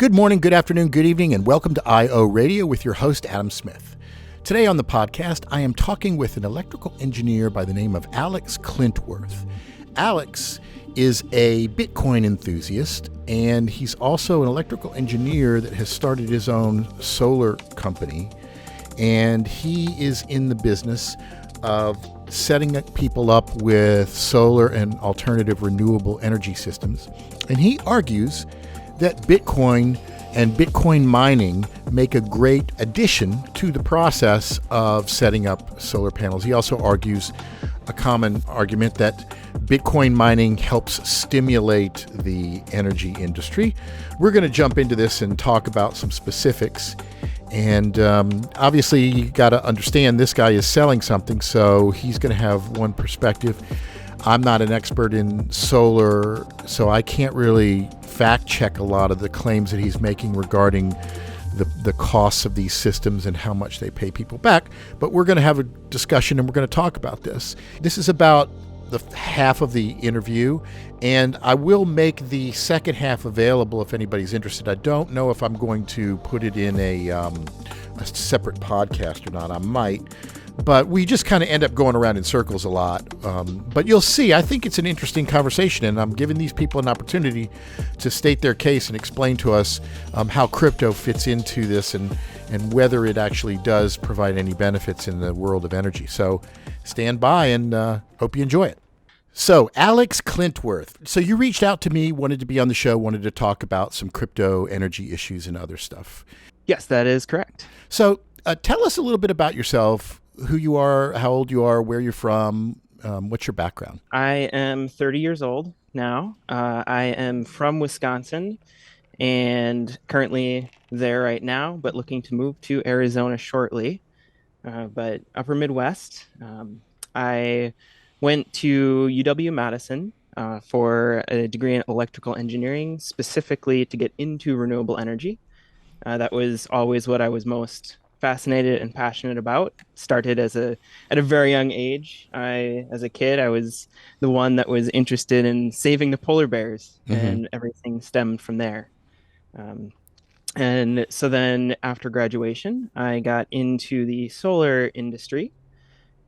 Good morning, good afternoon, good evening, and welcome to ioRadio with your host, Adam Smith. Today on the podcast, I am talking with an electrical engineer by the name of Alex Clintworth. Alex is a Bitcoin enthusiast, and he's also an electrical engineer that has started his own solar company, and he is in the business of setting people up with solar and alternative renewable energy systems. And he argues that Bitcoin and Bitcoin mining make a great addition to the process of setting up solar panels. He also argues a common argument that Bitcoin mining helps stimulate the energy industry. We're going to jump into this and talk about some specifics. And obviously, you got to understand this guy is selling something, so he's going to have one perspective. I'm not an expert in solar, so I can't really fact check a lot of the claims that he's making regarding the costs of these systems and how much they pay people back. But we're going to have a discussion and we're going to talk about this. This is about the half of the interview, and I will make the second half available if anybody's interested. I don't know if I'm going to put it in a separate podcast or not. I might. But we just kind of end up going around in circles a lot. But you'll see, I think it's an interesting conversation, and I'm giving these people an opportunity to state their case and explain to us how crypto fits into this and whether it actually does provide any benefits in the world of energy. So stand by and hope you enjoy it. So Alex Clintworth. So you reached out to me, wanted to be on the show, wanted to talk about some crypto energy issues and other stuff. Yes, that is correct. So tell us a little bit about yourself. Who you are, how old you are, where you're from, what's your background? I am 30 years old now. I am from Wisconsin and currently there right now, but looking to move to Arizona shortly. But Upper Midwest. I went to UW-Madison for a degree in electrical engineering, specifically to get into renewable energy. That was always what I was most fascinated and passionate about. Started at a very young age. As a kid, I was the one that was interested in saving the polar bears, and everything stemmed from there. And so then after graduation, I got into the solar industry,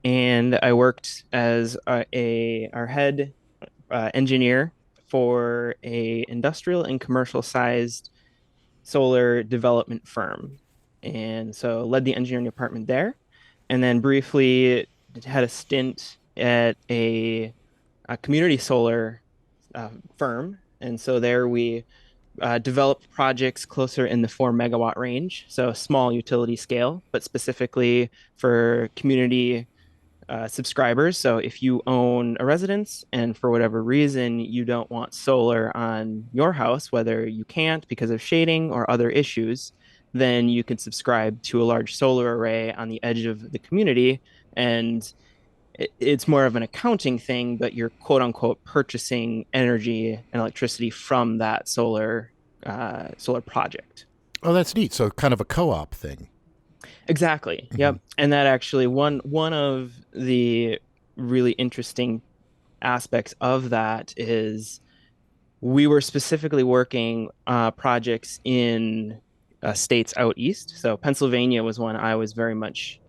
and I worked as our head engineer for a industrial and commercial sized solar development firm. And so led the engineering department there, and then briefly had a stint at a community solar firm. And so there we developed projects closer in the 4 megawatt range, so small utility scale, but specifically for community subscribers. So if you own a residence and for whatever reason you don't want solar on your house, whether you can't because of shading or other issues, then you can subscribe to a large solar array on the edge of the community. And it's more of an accounting thing, but you're quote unquote purchasing energy and electricity from that solar project. Oh, that's neat. So kind of a co-op thing. Exactly. Yep. And that actually one of the really interesting aspects of that is we were specifically working projects in states out east. So Pennsylvania was one I was very much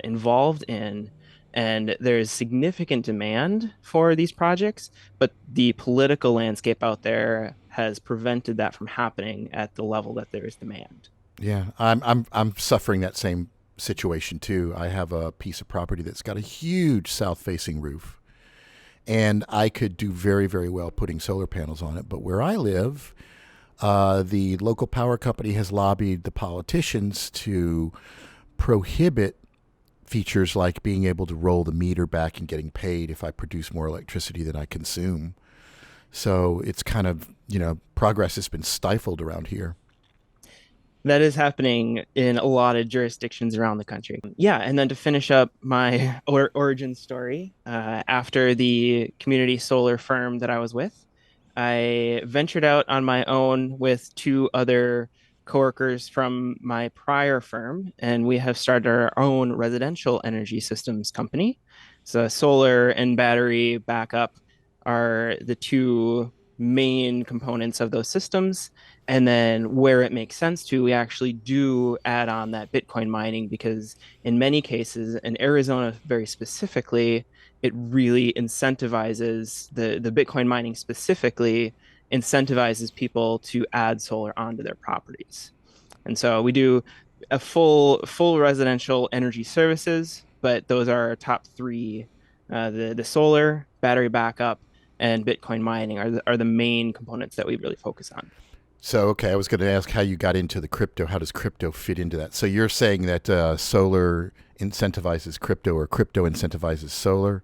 involved in, and there's significant demand for these projects, but the political landscape out there has prevented that from happening at the level that there is demand. Yeah, I'm suffering that same situation too. I have a piece of property that's got a huge south-facing roof, and I could do very, very well putting solar panels on it. But where I live, the local power company has lobbied the politicians to prohibit features like being able to roll the meter back and getting paid if I produce more electricity than I consume. So it's kind of, progress has been stifled around here. That is happening in a lot of jurisdictions around the country. Yeah, and then to finish up my origin story, after the community solar firm that I was with, I ventured out on my own with 2 other coworkers from my prior firm, and we have started our own residential energy systems company. So solar and battery backup are the two main components of those systems. And then where it makes sense to, we actually do add on that Bitcoin mining because in many cases, in Arizona very specifically, it really incentivizes the Bitcoin mining specifically incentivizes people to add solar onto their properties. And so we do a full residential energy services, but those are our top three. The solar, battery backup, and Bitcoin mining are the main components that we really focus on. So, okay, I was going to ask how you got into the crypto. How does crypto fit into that? So, you're saying that solar incentivizes crypto or crypto incentivizes solar?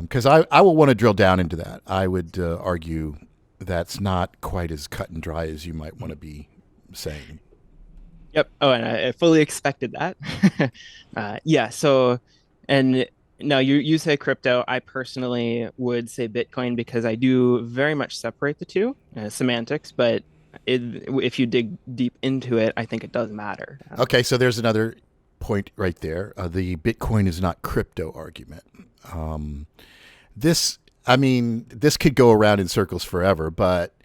Because I will want to drill down into that. I would argue that's not quite as cut and dry as you might want to be saying. Yep. Oh, and I fully expected that. Yeah. So, and now you say crypto. I personally would say Bitcoin because I do very much separate the two, semantics. But if you dig deep into it, I think it does matter. Okay, so there's another point right there. The Bitcoin is not crypto argument. Um, this could go around in circles forever, but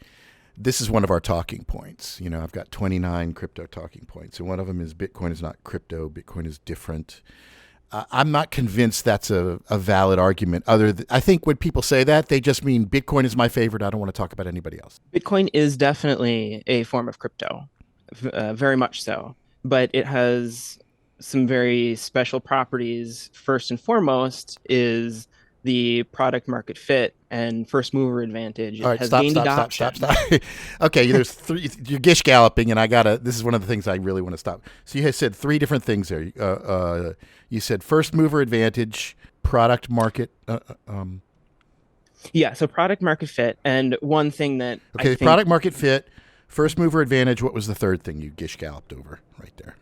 this is one of our talking points. You know, I've got 29 crypto talking points, and one of them is Bitcoin is not crypto. Bitcoin is different. I'm not convinced that's a valid argument. I think when people say that, they just mean Bitcoin is my favorite. I don't want to talk about anybody else. Bitcoin is definitely a form of crypto, very much so, but it has some very special properties. First and foremost is the product market fit and first mover advantage. All It right, has stop, gained stop, stop, stop, adoption. stop. Okay, there's three. You're gish galloping, and I gotta. This is one of the things I really want to stop. So you had said three different things there. You said first mover advantage, product market. Yeah, so product market fit. And one thing that I Okay, think product market fit, first mover advantage. What was the third thing you gish galloped over right there?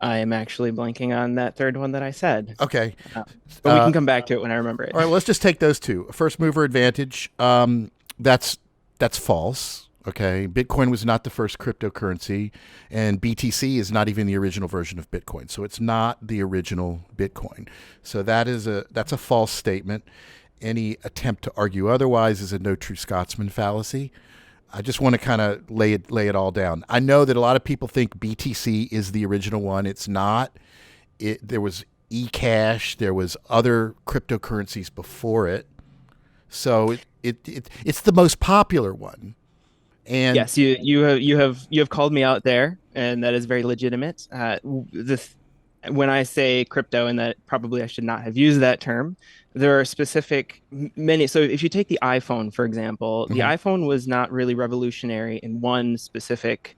I am actually blanking on that third one that I said. Okay, But we can come back to it when I remember it. all right. Well, let's just take those two. First mover advantage. That's false. Okay, Bitcoin was not the first cryptocurrency, and BTC is not even the original version of Bitcoin. So it's not the original Bitcoin. So that's a false statement. Any attempt to argue otherwise is a no true Scotsman fallacy. I just want to kind of lay it all down. I know that a lot of people think BTC is the original one. It's not. There was eCash. There was other cryptocurrencies before it. So it's the most popular one. And Yes, you have called me out there, and that is very legitimate. When I say crypto, and that probably I should not have used that term, there are specific many. So if you take the iPhone, for example, the mhm, iPhone was not really revolutionary in one specific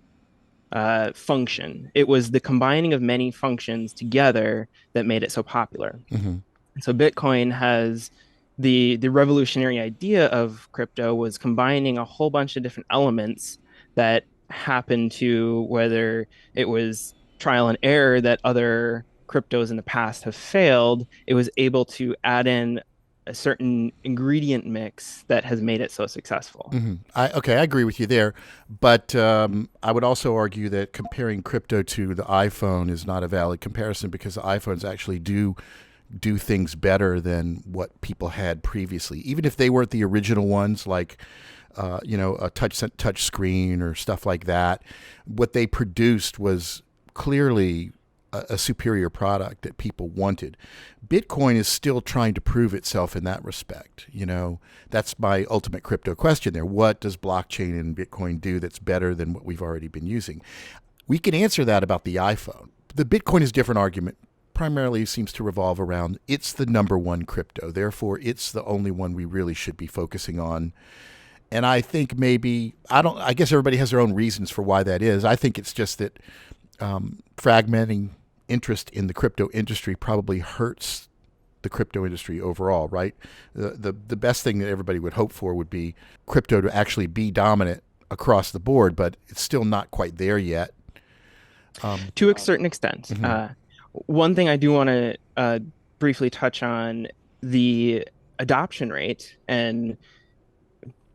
function. It was the combining of many functions together that made it so popular. mhm. So Bitcoin has the revolutionary idea of crypto was combining a whole bunch of different elements that happen to whether it was trial and error that other cryptos in the past have failed, it was able to add in a certain ingredient mix that has made it so successful. Okay, I agree with you there, but I would also argue that comparing crypto to the iPhone is not a valid comparison because the iPhones actually do things better than what people had previously, even if they weren't the original ones, like a touch screen or stuff like that. What they produced was clearly a superior product that people wanted. Bitcoin is still trying to prove itself in that respect. You know, that's my ultimate crypto question there. What does blockchain and Bitcoin do that's better than what we've already been using? We can answer that about the iPhone. The Bitcoin is a different argument. Primarily seems to revolve around it's the number one crypto. Therefore, it's the only one we really should be focusing on. And I think maybe, I guess everybody has their own reasons for why that is. I think it's just that fragmenting interest in the crypto industry probably hurts the crypto industry overall, right? The best thing that everybody would hope for would be crypto to actually be dominant across the board, but it's still not quite there yet. To a certain extent. Mhm, One thing I do want to briefly touch on the adoption rate, and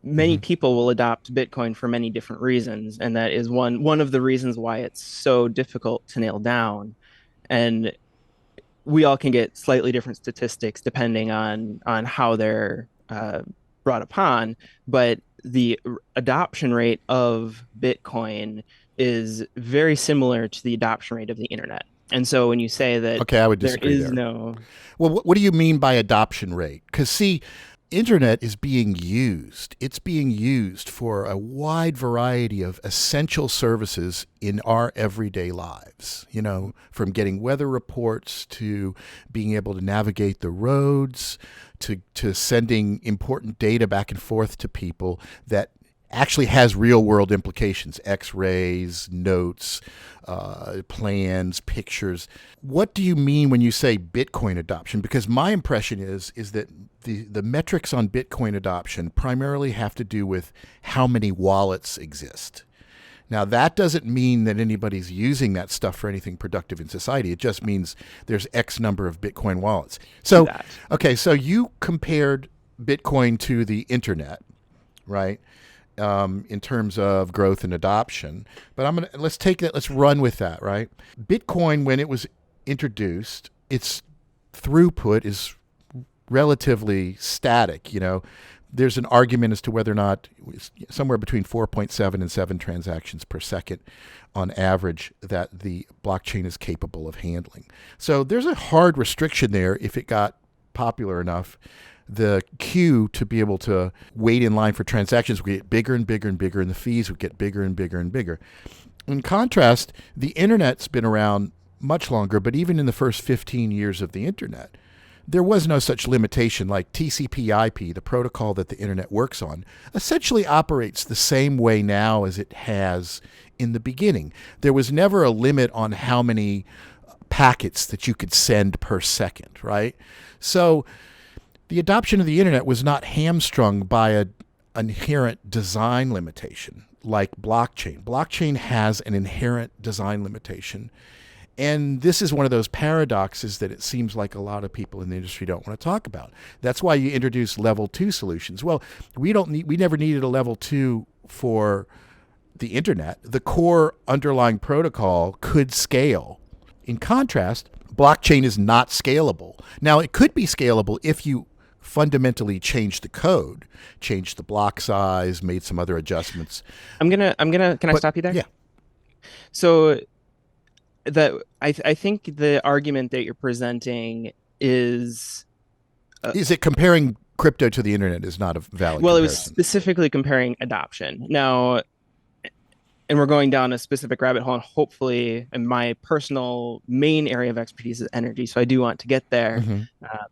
many mhm. people will adopt Bitcoin for many different reasons, and that is one of the reasons why it's so difficult to nail down. And we all can get slightly different statistics depending on how they're uh, brought upon, but the adoption rate of Bitcoin is very similar to the adoption rate of the internet. And so when you say that Okay, I would there disagree is there. no, Well, what do you mean by adoption rate? Because, see, internet is being used. It's being used for a wide variety of essential services in our everyday lives. You know, from getting weather reports to being able to navigate the roads to sending important data back and forth to people that actually has real world implications, x-rays, notes, plans, pictures. What do you mean when you say Bitcoin adoption? Because my impression is that the metrics on Bitcoin adoption primarily have to do with how many wallets exist. Now, that doesn't mean that anybody's using that stuff for anything productive in society. It just means there's X number of Bitcoin wallets. So, that. okay, so you compared Bitcoin to the internet, right? In terms of growth and adoption. But let's take that. Let's run with that. Right. Bitcoin, when it was introduced, its throughput is relatively static. You know, there's an argument as to whether or not it's somewhere between 4.7 and 7 transactions per second on average that the blockchain is capable of handling. So there's a hard restriction there if it got popular enough. The queue to be able to wait in line for transactions would get bigger and bigger and bigger, and the fees would get bigger and bigger and bigger. In contrast, the internet's been around much longer, but even in the first 15 years of the internet, there was no such limitation. Like TCP/IP, the protocol that the internet works on, essentially operates the same way now as it has in the beginning. There was never a limit on how many packets that you could send per second, right? So the adoption of the internet was not hamstrung by an inherent design limitation like blockchain. Blockchain has an inherent design limitation. And this is one of those paradoxes that it seems like a lot of people in the industry don't want to talk about. That's why you introduce level 2 solutions. Well, we never needed a level 2 for the internet. The core underlying protocol could scale. In contrast, blockchain is not scalable. Now, it could be scalable if you fundamentally changed the code, changed the block size, made some other adjustments. Can I But stop you there? yeah, So that I think the argument that you're presenting is, is it comparing crypto to the internet is not a valid well, it was comparison. specifically comparing adoption. Now, and we're going down a specific rabbit hole, and hopefully, and my personal main area of expertise is energy, so I do want to get there. Mm-hmm. Uh,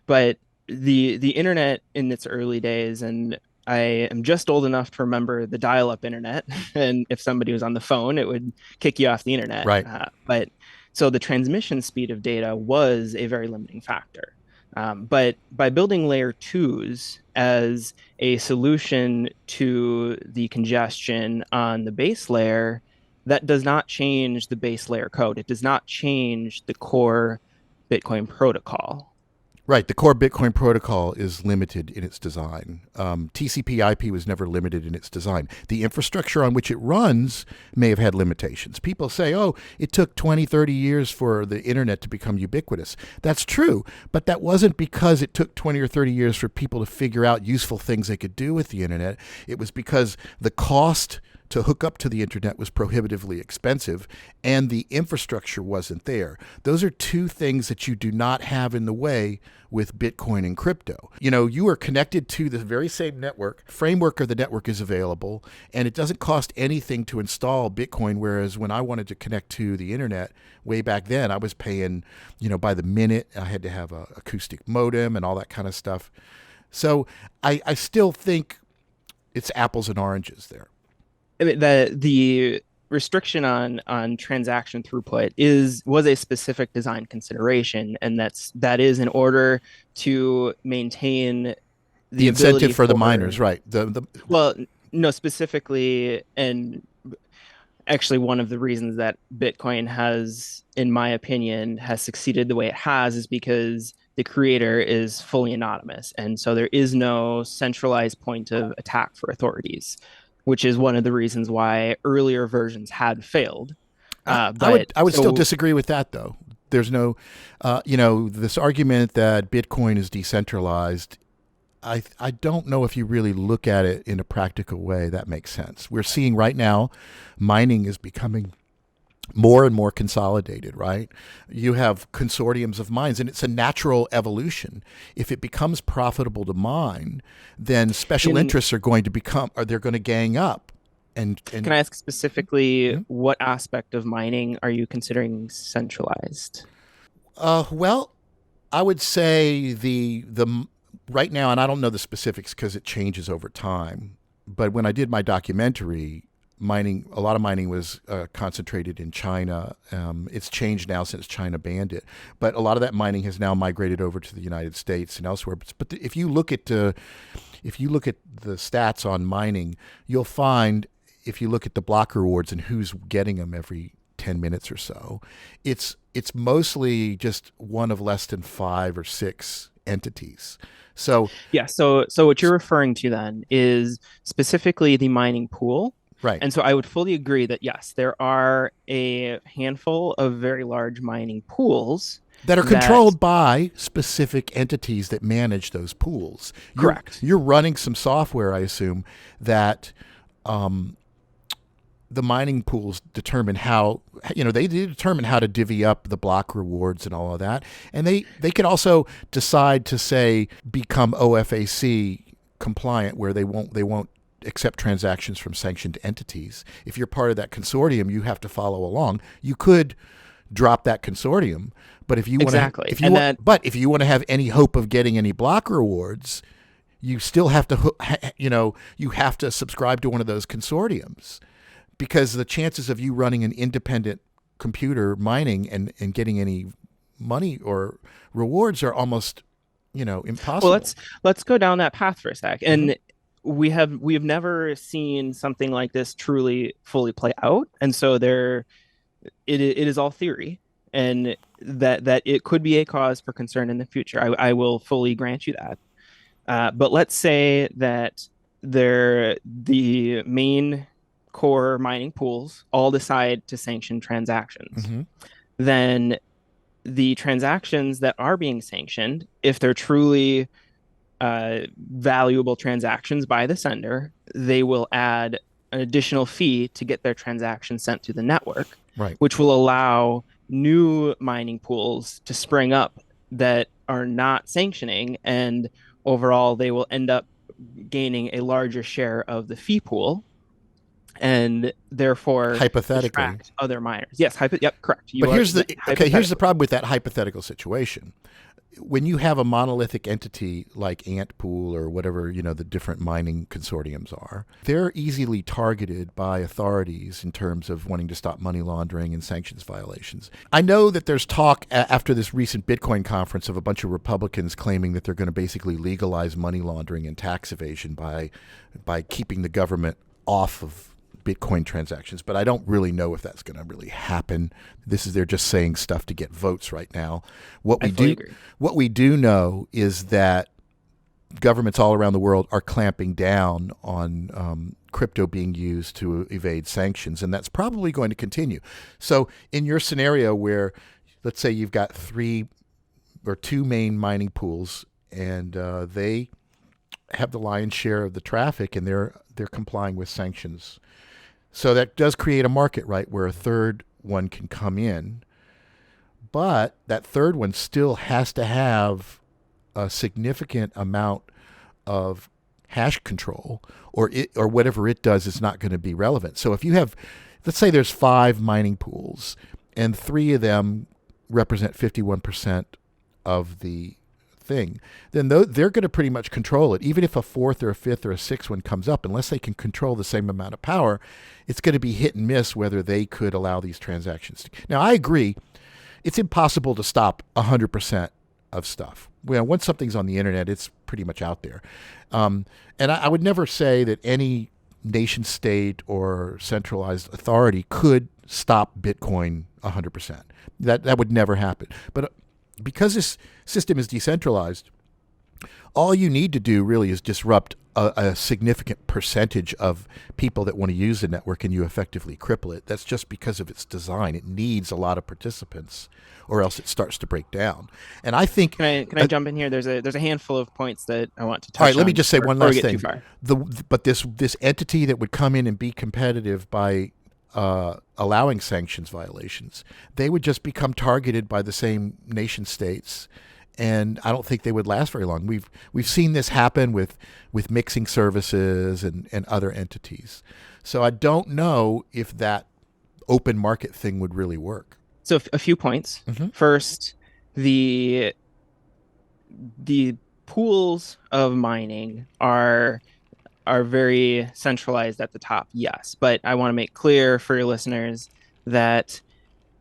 but the internet in its early days, and I am just old enough to remember the dial-up internet, and if somebody was on the phone, it would kick you off the internet. Right. But so the transmission speed of data was a very limiting factor. But by building layer twos as a solution to the congestion on the base layer, that does not change the base layer code. It does not change the core Bitcoin protocol. Right. The core Bitcoin protocol is limited in its design. TCP/IP was never limited in its design. The infrastructure on which it runs may have had limitations. People say, oh, it took 20, 30 years for the internet to become ubiquitous. That's true, but that wasn't because it took 20 or 30 years for people to figure out useful things they could do with the internet. It was because the cost to hook up to the internet was prohibitively expensive and the infrastructure wasn't there. Those are two things that you do not have in the way with Bitcoin and crypto. You know, you are connected to the very same network. Framework of the network is available, and it doesn't cost anything to install Bitcoin, whereas when I wanted to connect to the internet way back then, I was paying, by the minute. I had to have a acoustic modem and all that kind of stuff. So I still think it's apples and oranges there. I mean, the restriction on transaction throughput was a specific design consideration, and that is in order to maintain The the incentive ability for the miners, for, right? The well, no, specifically, and actually one of the reasons that Bitcoin has, in my opinion, has succeeded the way it has is because the creator is fully anonymous. And so there is no centralized point of attack for authorities, which is one of the reasons why earlier versions had failed. I would still disagree with that though. There's no, this argument that Bitcoin is decentralized. I don't know if you really look at it in a practical way that makes sense. We're seeing right now mining is becoming more and more consolidated, right? You have consortiums of mines, and it's a natural evolution. If it becomes profitable to mine, then special In interests are going to become, or they're going to gang up. Can And I ask specifically Mhm. what aspect of mining are you considering centralized? Well, I would say the right now, and I don't know the specifics because it changes over time. But when I did my documentary, mining a lot of mining was concentrated in China. It's changed now since China banned it, but a lot of that mining has now migrated over to the United States and elsewhere. But if you look at the stats on mining, you'll find if you look at the block rewards and who's getting them every 10 minutes or so, it's mostly just one of less than 5 or 6 entities. So, Yeah, so what you're referring to then is specifically the mining pool. right, And so I would fully agree that yes, there are a handful of very large mining pools that are that controlled by specific entities that manage those pools. correct. You're running some software, I assume, that um, the mining pools determine how they determine how to divvy up the block rewards and all of that, and they can also decide to say become OFAC compliant, where they won't accept transactions from sanctioned entities. If you're part of that consortium, you have to follow along. You could drop that consortium, but if you want to Exactly. And that if you want to have any hope of getting any block rewards, you still have to you have to subscribe to one of those consortiums, because the chances of you running an independent computer mining and getting any money or rewards are almost well, impossible. let's go down that path for a sec. Hmm. And we have never seen something like this truly fully play out. And so it is all theory, and that it could be a cause for concern in the future. I will fully grant you that. But let's say that the main core mining pools all decide to sanction transactions. Hmm. Then the transactions that are being sanctioned, if they're truly valuable transactions by the sender, they will add an additional fee to get their transaction sent to the network, Right. which will allow new mining pools to spring up that are not sanctioning. And overall, they will end up gaining a larger share of the fee pool and therefore Hypothetically. attract other miners. Yes, yep, correct. But You are here's the hypothetically. problem with that hypothetical situation. When you have a monolithic entity like Ant Pool or whatever, the different mining consortiums are, they're easily targeted by authorities in terms of wanting to stop money laundering and sanctions violations. I know that there's talk after this recent Bitcoin conference of a bunch of Republicans claiming that they're going to basically legalize money laundering and tax evasion by keeping the government off of Bitcoin transactions, but I don't really know if that's going to really happen. They're just saying stuff to get votes right now. What I we fully do agree. what we do know is that governments all around the world are clamping down on crypto being used to evade sanctions, and that's probably going to continue. So, in your scenario where, let's say, you've got 2 main mining pools, and they have the lion's share of the traffic, and they're complying with sanctions, so that does create a market, right, where a third one can come in. But that third one still has to have a significant amount of hash control, or whatever it does is not going to be relevant. So if you have, let's say there's 5 mining pools and 3 of them represent 51% of the thing, then they're going to pretty much control it. Even if a fourth or a fifth or a sixth one comes up, unless they can control the same amount of power, it's going to be hit and miss whether they could allow these transactions. Now, I agree, it's impossible to stop 100% of stuff. Once something's on the internet, it's pretty much out there. And I would never say that any nation state or centralized authority could stop Bitcoin 100%. That would never happen. But because this system is decentralized, All you need to do really is disrupt a significant percentage of people that want to use the network, and you effectively cripple it. That's just because of its design. It needs a lot of participants, or else it starts to break down. And I think, Can I jump in here? There's a handful of points that I want to all right, touch let me on just say one before we last get too thing. far. But this entity that would come in and be competitive by allowing sanctions violations, they would just become targeted by the same nation states, and I don't think they would last very long. We've seen this happen with mixing services and other entities. So I don't know if that open market thing would really work. So a few points. Mm-hmm. First, the the pools of mining are very centralized at the top, yes. But I want to make clear for your listeners that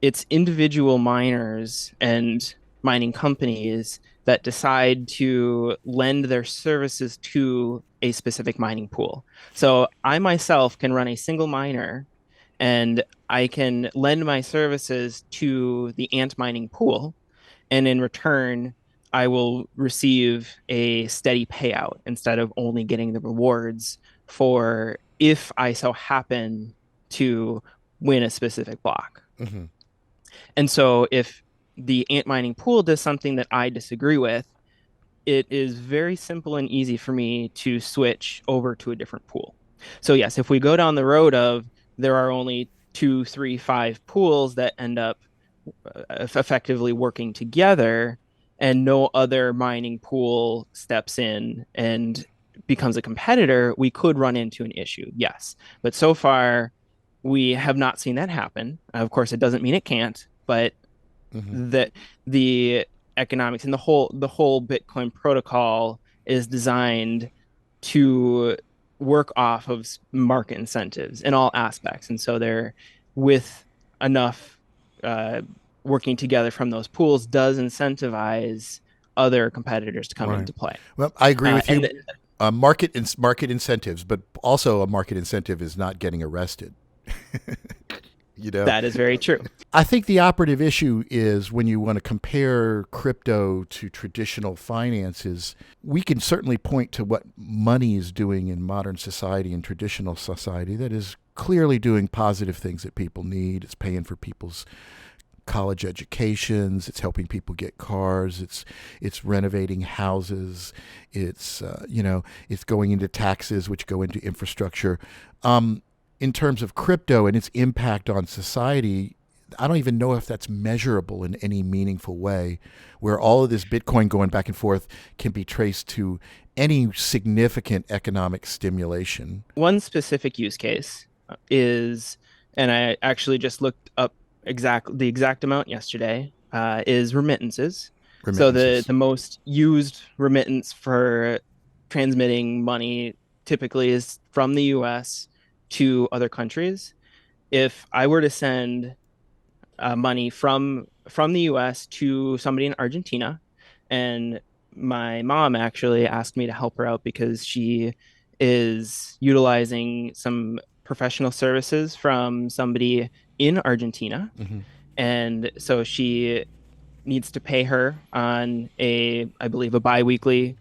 it's individual miners and mining companies that decide to lend their services to a specific mining pool. So I myself can run a single miner and I can lend my services to the ant mining pool, and in return, I will receive a steady payout instead of only getting the rewards for if I so happen to win a specific block. Mm-hmm. And so if the ant mining pool does something that I disagree with, it is very simple and easy for me to switch over to a different pool. So yes, if we go down the road of there are only two, three, five pools that end up effectively working together and no other mining pool steps in and becomes a competitor, we could run into an issue. Yes. But so far, we have not seen that happen. Of course, it doesn't mean it can't, but Mm-hmm. that the economics and the whole Bitcoin protocol is designed to work off of market incentives in all aspects, and so they're with enough uh, working together from those pools does incentivize other competitors to come Right. into play. Well, I agree with And you. Market incentives, but also a market incentive is not getting arrested. You know, that is very true. I think the operative issue is when you want to compare crypto to traditional finances, we can certainly point to what money is doing in modern society and traditional society that is clearly doing positive things that people need. It's paying for people's college educations, it's helping people get cars, it's renovating houses, it's going into taxes which go into infrastructure. In terms of crypto and its impact on society, I don't even know if that's measurable in any meaningful way, where all of this Bitcoin going back and forth can be traced to any significant economic stimulation. One specific use case is, and I actually just looked up the exact amount yesterday, is remittances. So the Remittances. the most used remittance for transmitting money typically is from the US to other countries. If I were to send money from the US to somebody in Argentina, and my mom actually asked me to help her out because she is utilizing some professional services from somebody in Argentina, Mm-hmm. and so she needs to pay her on I believe, a biweekly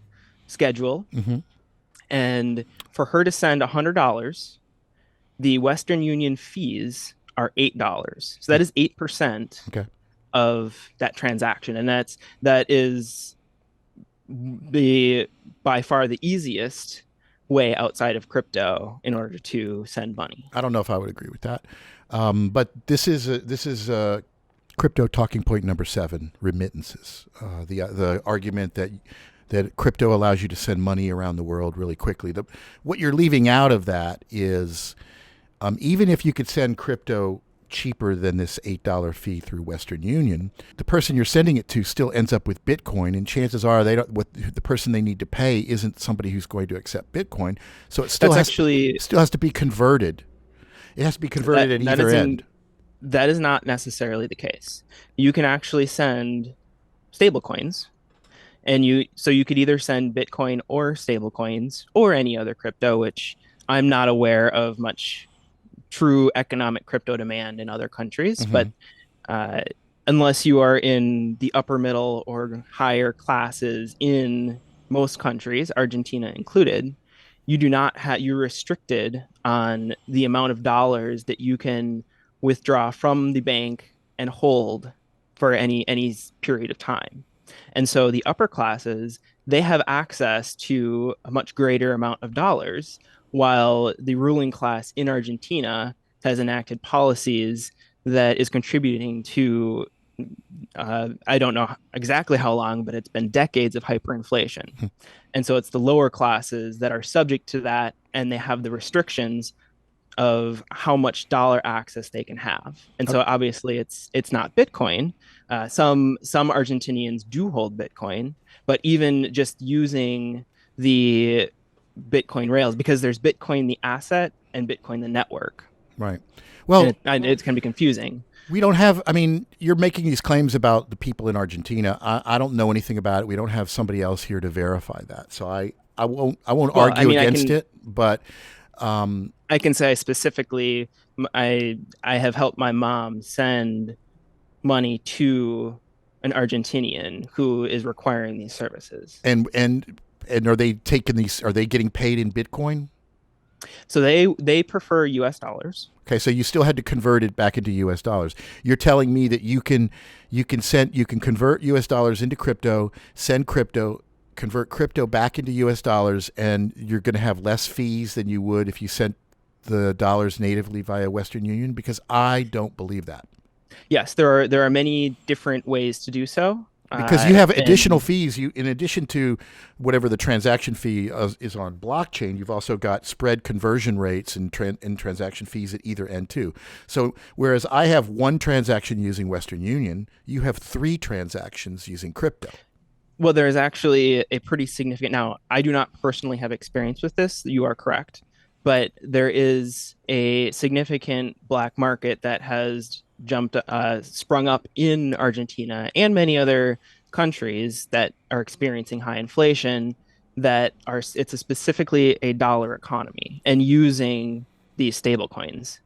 schedule. Mm-hmm. And for her to send $100, the Western Union fees are $8. So that is 8% Okay. of that transaction. And that is the by far the easiest way outside of crypto in order to send money. I don't know if I would agree with that, but this is crypto talking point number 7: remittances. The argument that crypto allows you to send money around the world really quickly. What you're leaving out of that is even if you could send crypto cheaper than this $8 fee through Western Union, the person you're sending it to still ends up with Bitcoin, and chances are the person they need to pay isn't somebody who's going to accept Bitcoin, so it still That's has actually still has to be converted. It has to be converted at that either end. that is not necessarily the case. You can actually send stable coins, and you could either send Bitcoin or stable coins or any other crypto, which I'm not aware of much true economic crypto demand in other countries. Mm-hmm. But unless you are in the upper middle or higher classes in most countries, Argentina included, you do not have you're restricted on the amount of dollars that you can withdraw from the bank and hold for any period of time. And so the upper classes, they have access to a much greater amount of dollars, while the ruling class in Argentina has enacted policies that is contributing to I don't know exactly how long, but it's been decades of hyperinflation. And so it's the lower classes that are subject to that, and they have the restrictions of how much dollar access they can have. And so obviously it's not Bitcoin. Some Argentinians do hold Bitcoin, but even just using the Bitcoin rails, because there's Bitcoin the asset and Bitcoin the network, Right. and Well, it can be confusing. we don't have, I mean, you're making these claims about the people in Argentina. I don't know anything about it. We don't have somebody else here to verify that. So I won't Well, I argue mean, against it, but um, I can say specifically, I have helped my mom send money to an Argentinian who is requiring these services. and are they taking these, are they getting paid in Bitcoin? So they prefer US dollars. Okay, so you still had to convert it back into US dollars. You're telling me that you can convert US dollars into crypto, send crypto, convert crypto back into US dollars, and you're going to have less fees than you would if you sent the dollars natively via Western Union, because I don't believe that. Yes, there are many different ways to do so. Because you have additional And fees. You, in addition to whatever the transaction fee is on blockchain, you've also got spread conversion rates and transaction fees at either end too. So whereas I have one transaction using Western Union, you have three transactions using crypto. well, there is actually a pretty significant. Now, I do not personally have experience with this. You are correct, but there is a significant black market that has sprung up in Argentina and many other countries that are experiencing high inflation. It's specifically a dollar economy and using these stable coins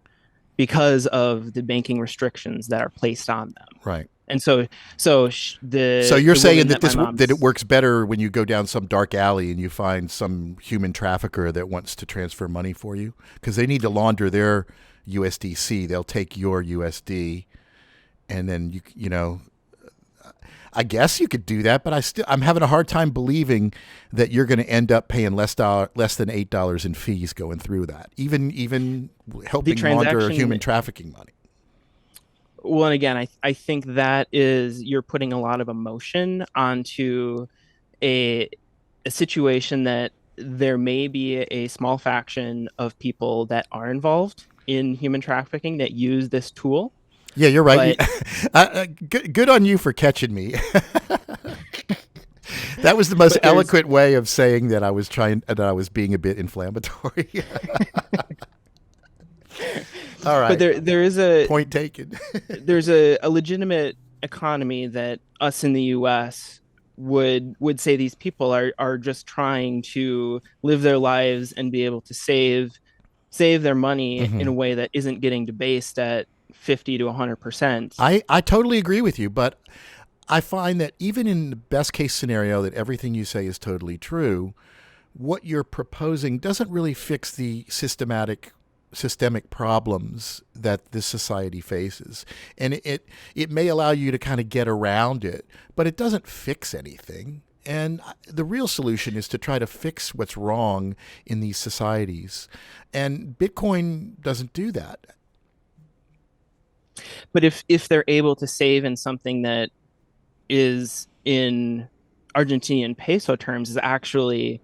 because of the banking restrictions that are placed on them. Right. And so So you're the saying woman that that my that it mom's works better when you go down some dark alley and you find some human trafficker that wants to transfer money for you, because they need to launder their USDC. They'll take your USD, and then I guess you could do that, but I'm having a hard time believing that you're going to end up paying less than $8 in fees going through that. Even the helping launder human transaction. trafficking money. Well, and again, I think that is you're putting a lot of emotion onto a a situation that there may be a small faction of people that are involved in human trafficking that use this tool, Yeah, you're right. but Good on you for catching me. That was the most but there's eloquent way of saying that I was being a bit inflammatory. All but right, there is a point taken. there's a legitimate economy that us in the US would say these people are just trying to live their lives and be able to save their money in Hmm. a way that isn't getting debased at 50 to 100%. I totally agree with you, but I find that even in the best case scenario that everything you say is totally true, what you're proposing doesn't really fix the systemic problems that this society faces. And it may allow you to kind of get around it, but it doesn't fix anything. And the real solution is to try to fix what's wrong in these societies. And Bitcoin doesn't do that. But if they're able to save in something that is in Argentinian peso terms is actually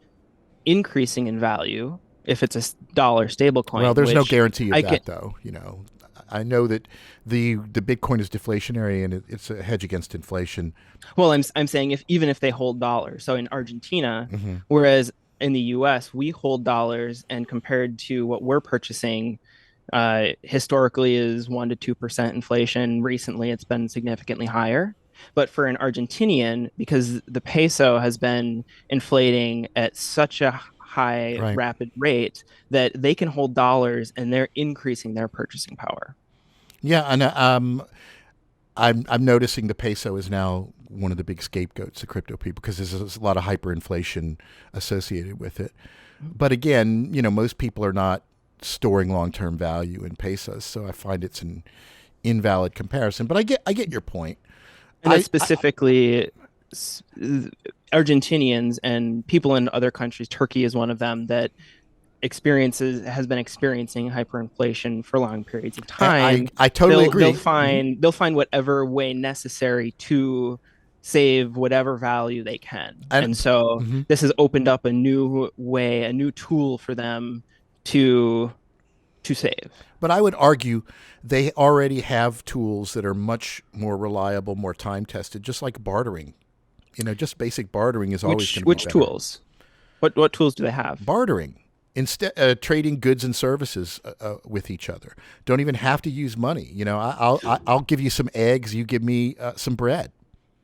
increasing in value, if it's a dollar stable Well, coin, there's no which guarantee of I can that, though. I know that the Bitcoin is deflationary and it's a hedge against inflation. well, I'm saying if even if they hold dollars. So in Argentina, Hmm. whereas in the US, we hold dollars and compared to what we're purchasing, historically is 1 to 2% inflation. Recently, it's been significantly higher. But for an Argentinian, because the peso has been inflating at such a high Right. rapid rate that they can hold dollars and they're increasing their purchasing power. Yeah, and I'm noticing the peso is now one of the big scapegoats of crypto people because there's a lot of hyperinflation associated with it. But again, most people are not storing long-term value in pesos, so I find it's an invalid comparison. But I get your point. And that's specifically Argentinians and people in other countries. Turkey is one of them that has been experiencing hyperinflation for long periods of time. I totally agree. They'll find whatever way necessary to save whatever value they can. And so this has opened up a new way, a new tool for them to save. But I would argue they already have tools that are much more reliable, more time tested, just like bartering. Just basic bartering is always going to be which better. Tools? What tools do they have? Bartering. Instead, trading goods and services with each other. Don't even have to use money. I'll give you some eggs. You give me some bread.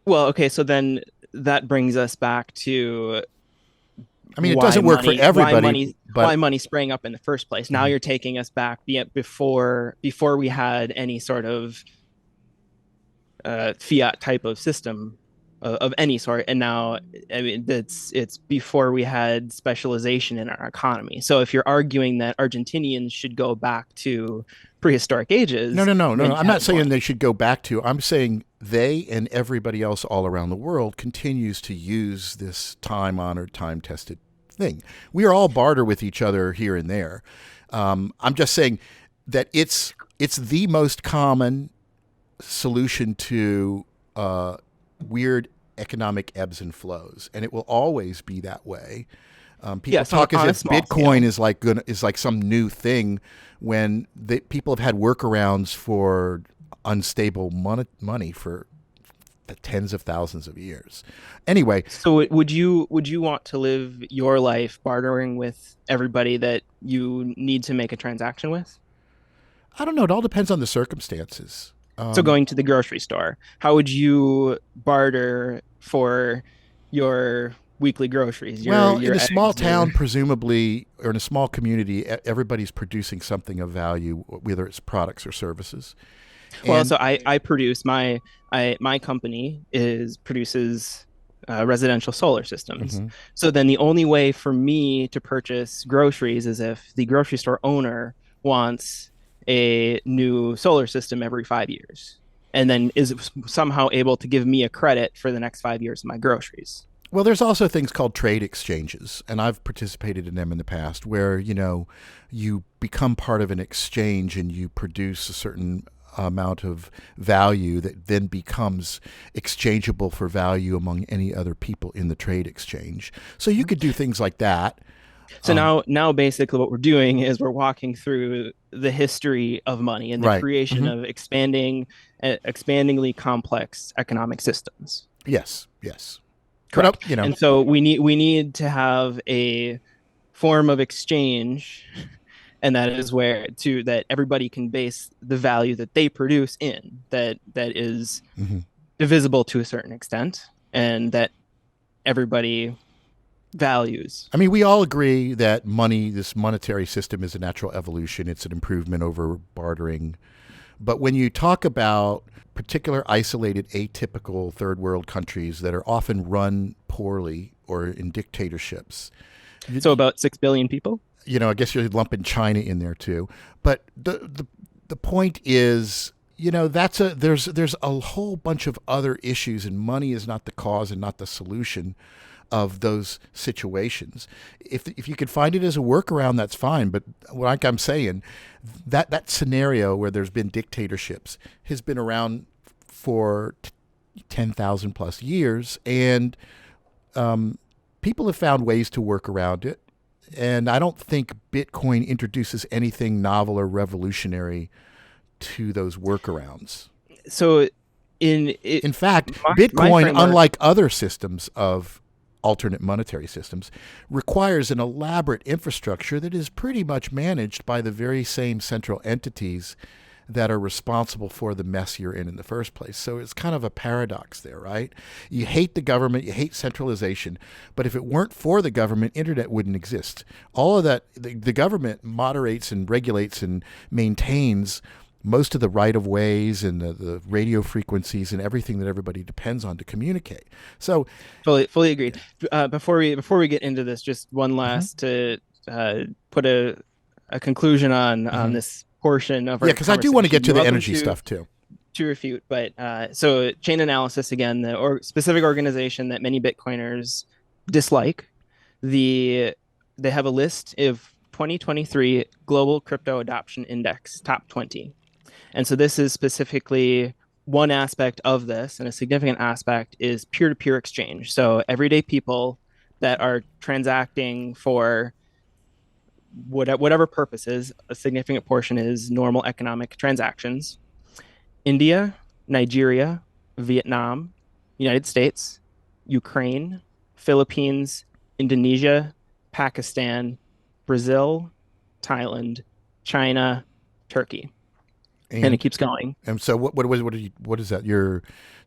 Well, okay. So then that brings us back to. I mean, it doesn't work for everybody. Why money sprang up in the first place? Now you're taking us back before we had any sort of fiat type of system of any sort, and now it's before we had specialization in our economy. So if you're arguing that Argentinians should go back to prehistoric ages, no. I'm not saying they should go back to. I'm saying they and everybody else all around the world continues to use this time-honored, time-tested thing. We are all barter with each other here and there. I'm just saying that it's the most common solution to weird economic ebbs and flows, and it will always be that way. People talk as if Bitcoin is like some new thing when people have had workarounds for unstable money for tens of thousands of years. Anyway, so would you want to live your life bartering with everybody that you need to make a transaction with? I don't know. It all depends on the circumstances. So going to the grocery store, how would you barter for your weekly groceries? In a small town, presumably, or in a small community, everybody's producing something of value, whether it's products or services. So I produce my company produces residential solar systems. Mm-hmm. So then the only way for me to purchase groceries is if the grocery store owner wants a new solar system every 5 years, and then is somehow able to give me a credit for the next 5 years of my groceries. Well, there's also things called trade exchanges, and I've participated in them in the past, where you become part of an exchange and you produce a certain amount of value that then becomes exchangeable for value among any other people in the trade exchange. So you could do things like that. So now basically what we're doing is we're walking through the history of money and the creation of expandingly complex economic systems. Yes. Correct. But, and so we need to have a form of exchange, and that is that everybody can base the value that they produce in that is divisible to a certain extent, and that everybody values. I mean, we all agree that this monetary system is a natural evolution. It's an improvement over bartering. But when you talk about particular isolated, atypical third world countries that are often run poorly or in dictatorships. So about 6 billion people? I guess you're lumping China in there too. But the point is, there's a whole bunch of other issues, and money is not the cause and not the solution of those situations. If you could find it as a workaround, that's fine. But like I'm saying, that scenario where there's been dictatorships has been around for 10,000 plus years, and people have found ways to work around it. And I don't think Bitcoin introduces anything novel or revolutionary to those workarounds. So in fact, Bitcoin, unlike other systems of alternate monetary systems, requires an elaborate infrastructure that is pretty much managed by the very same central entities that are responsible for the mess you're in the first place. So it's kind of a paradox there, right? You hate the government, you hate centralization, but if it weren't for the government, internet wouldn't exist. All of that, the government moderates and regulates and maintains most of the right of ways and the radio frequencies and everything that everybody depends on to communicate. So, Fully agreed. Before we get into this, just one mhm, last to put a conclusion on mhm. this portion of Yeah, our because I do want to conversation. get to You're the welcome energy stuff too. to refute, but so chain analysis again, the or specific organization that many Bitcoiners dislike. The They have a list of 2023 Global Crypto Adoption Index top 20. And so this is specifically one aspect of this, and a significant aspect is peer-to-peer exchange. So everyday people that are transacting for whatever purposes, a significant portion is normal economic transactions. India, Nigeria, Vietnam, United States, Ukraine, Philippines, Indonesia, Pakistan, Brazil, Thailand, China, Turkey. And it And keeps going. and so what is that? You're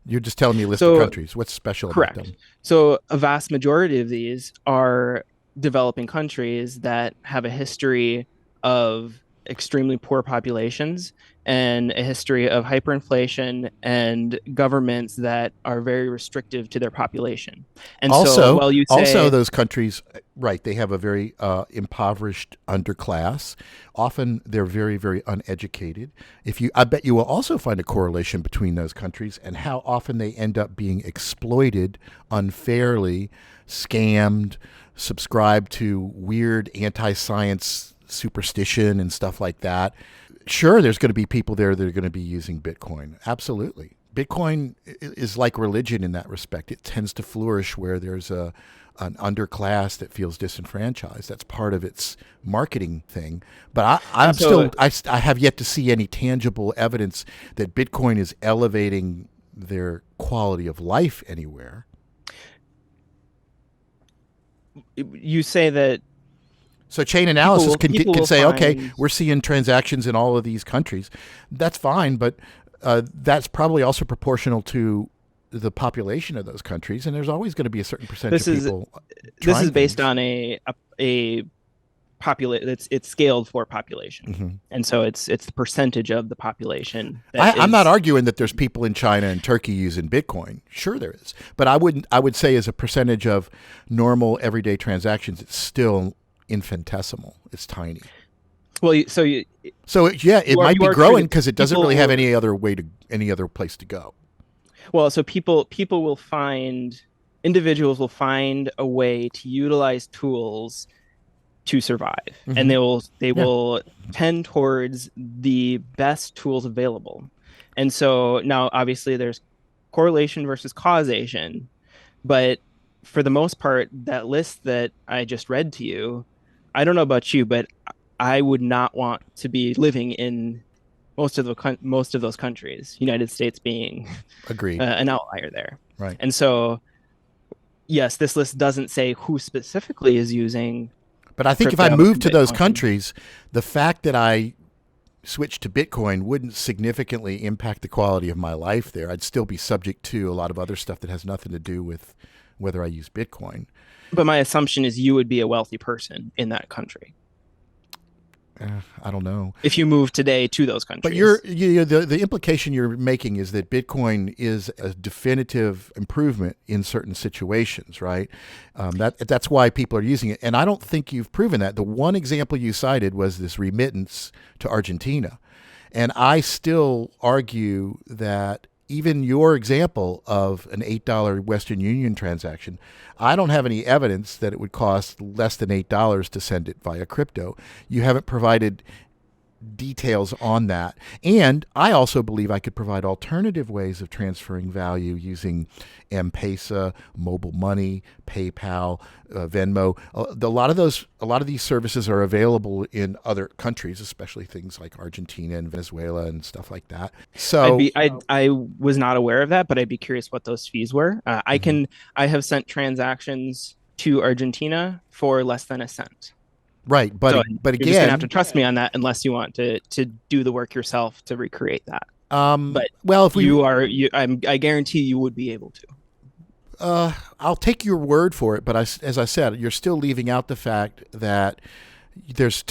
just telling me a list of So, countries. What's special about correct. them? So, a vast majority of these are developing countries that have a history of extremely poor populations and a history of hyperinflation and governments that are very restrictive to their population. And so, Also, while you also say those countries, right? They have a very impoverished underclass. Often they're very, very uneducated. I bet you will also find a correlation between those countries and how often they end up being exploited unfairly, scammed, subscribed to weird anti-science superstition and stuff like that. Sure, there's going to be people there that are going to be using Bitcoin. Absolutely. Bitcoin is like religion in that respect. It tends to flourish where there's an underclass that feels disenfranchised. That's part of its marketing thing. But I have yet to see any tangible evidence that Bitcoin is elevating their quality of life anywhere. you say that So chain analysis people can will say, okay, find we're seeing transactions in all of these countries. That's fine, but that's probably also proportional to the population of those countries, and there's always going to be a certain percentage this of is people this trying is based things. on a populate it's scaled for population, Hmm. and so it's the percentage of the population that I'm not is. arguing that there's people in China and Turkey using Bitcoin. Sure, there is, but I wouldn't. I would say as a percentage of normal everyday transactions, it's still infinitesimal. It's tiny. Well, so you So yeah, it might you be are true growing that because it doesn't really have people any other place to go. well so people will find individuals will find a way to utilize tools to survive, and Hmm. they Yeah. will tend towards the best tools available. And so now obviously there's correlation versus causation, but for the most part, that list that I just read to you, I don't know about you, but I would not want to be living in most of those countries, United States being Agreed. an outlier there. Right. And so, yes, this list doesn't say who specifically is using But I think if I crypto moved and to those Bitcoin. countries, the fact that I switched to Bitcoin wouldn't significantly impact the quality of my life there. I'd still be subject to a lot of other stuff that has nothing to do with whether I use Bitcoin. But my assumption is you would be a wealthy person in that country I don't know. if you move today to those But countries. the implication you're making is that Bitcoin is a definitive improvement in certain situations, right? That's why people are using it, and I don't think you've proven that. The one example you cited was this remittance to Argentina, and I still argue that even your example of an $8 Western Union transaction, I don't have any evidence that it would cost less than $8 to send it via crypto. You haven't provided details on that. And I also believe I could provide alternative ways of transferring value using M-Pesa, mobile money, PayPal, Venmo. A lot of these services are available in other countries, especially things like Argentina and Venezuela and stuff like that. So, I was not aware of that, but I'd be curious what those fees were. mhm. I have sent transactions to Argentina for less than a cent. Right, So but you're just gonna have to again, trust me on that unless you want to do the work yourself to recreate that. But well, if we I guarantee you would be able to. I'll take your word for it, but as I said, you're still leaving out the fact that there's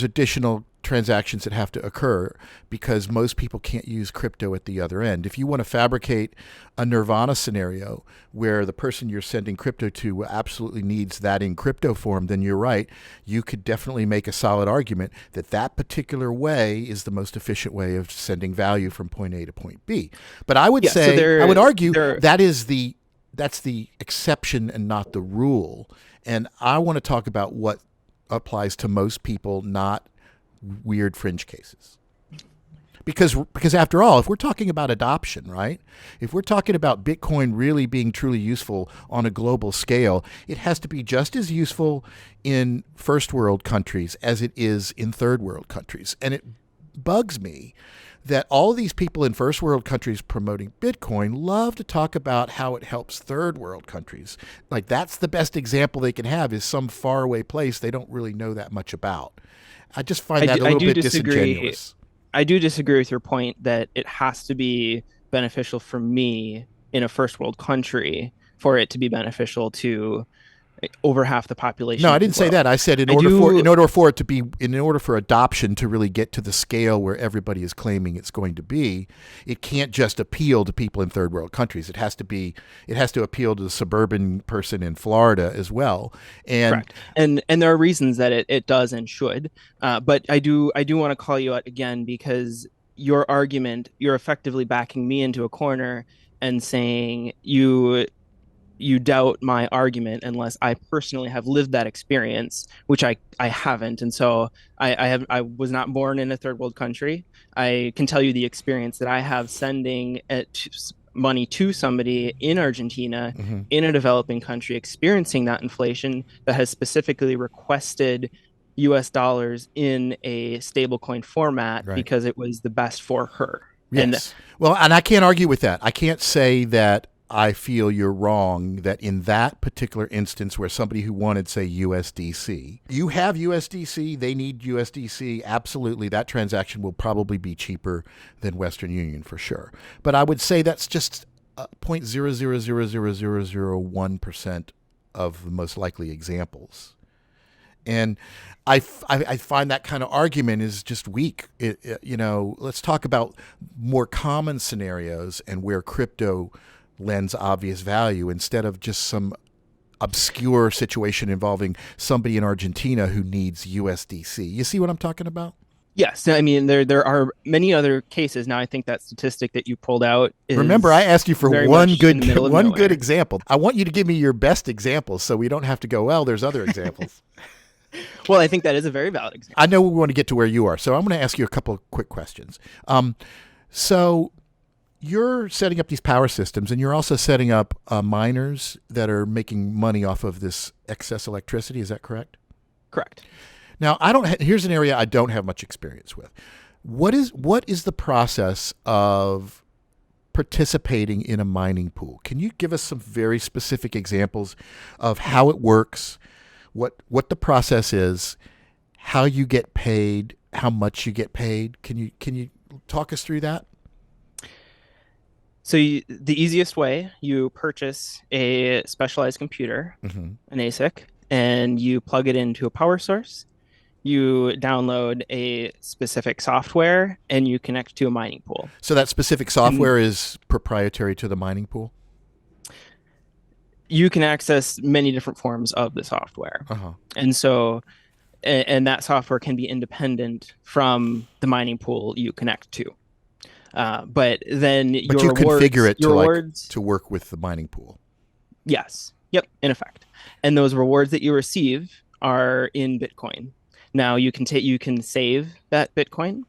additional transactions that have to occur because most people can't use crypto at the other end. If you want to fabricate a nirvana scenario where the person you're sending crypto to absolutely needs that in crypto form, then you're right. You could definitely make a solid argument that that particular way is the most efficient way of sending value from point A to point B. But I would I would argue that's the exception and not the rule. And I want to talk about what applies to most people, not weird fringe cases. Because after all, if we're talking about adoption, right? If we're talking about Bitcoin really being truly useful on a global scale, it has to be just as useful in first world countries as it is in third world countries. And it bugs me that all of these people in first world countries promoting Bitcoin love to talk about how it helps third world countries. Like that's the best example they can have is some faraway place they don't really know that much about. I just find that a little bit disingenuous. I do disagree with your point that it has to be beneficial for me in a first world country for it to be beneficial to over half the population. No, I didn't say that. I said in order for adoption to really get to the scale where everybody is claiming it's going to be, it can't just appeal to people in third world countries. It has to appeal to the suburban person in Florida as well. And correct. And there are reasons that it does and should. But I do want to call you out again because your argument, you're effectively backing me into a corner and saying you doubt my argument unless I personally have lived that experience, which I haven't. And so I was not born in a third world country. I can tell you the experience that I have sending money to somebody in Argentina, in a developing country, experiencing that inflation that has specifically requested US dollars in a stablecoin format because it was the best for her. Yes. And I can't argue with that. I can't say that I feel you're wrong that in that particular instance where somebody who wanted, say, USDC, you have USDC, they need USDC, absolutely, that transaction will probably be cheaper than Western Union for sure. But I would say that's just 0.0000001% of the most likely examples. And I find that kind of argument is just weak. Let's talk about more common scenarios and where crypto lends obvious value instead of just some obscure situation involving somebody in Argentina who needs USDC. You see what I'm talking about? Yes. I mean, there are many other cases. Now, I think that statistic that you pulled out is remember, I asked you for one good example. I want you to give me your best example so we don't have to go, well, there's other examples. Well, I think that is a very valid example. I know we want to get to where you are, so I'm going to ask you a couple of quick questions. So you're setting up these power systems, and you're also setting up miners that are making money off of this excess electricity. Is that correct? Correct. Now, here's an area I don't have much experience with. What is the process of participating in a mining pool? Can you give us some very specific examples of how it works, what the process is, how you get paid, how much you get paid? Can you talk us through that? So the easiest way, you purchase a specialized computer, an ASIC, and you plug it into a power source. You download a specific software and you connect to a mining pool. So that specific software is proprietary to the mining pool? You can access many different forms of the software. And so, and that software can be independent from the mining pool you connect to. But then you configure it to work with the mining pool. Yes. Yep. In effect. And those rewards that you receive are in Bitcoin. Now you can save that Bitcoin,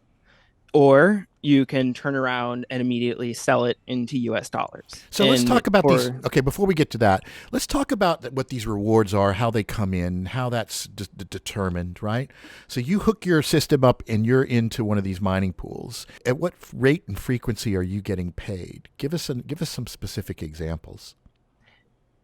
or you can turn around and immediately sell it into US dollars. So let's talk about these. Okay, before we get to that, let's talk about what these rewards are, how they come in, how that's determined, right? So you hook your system up and you're into one of these mining pools. At what rate and frequency are you getting paid? Give us some specific examples.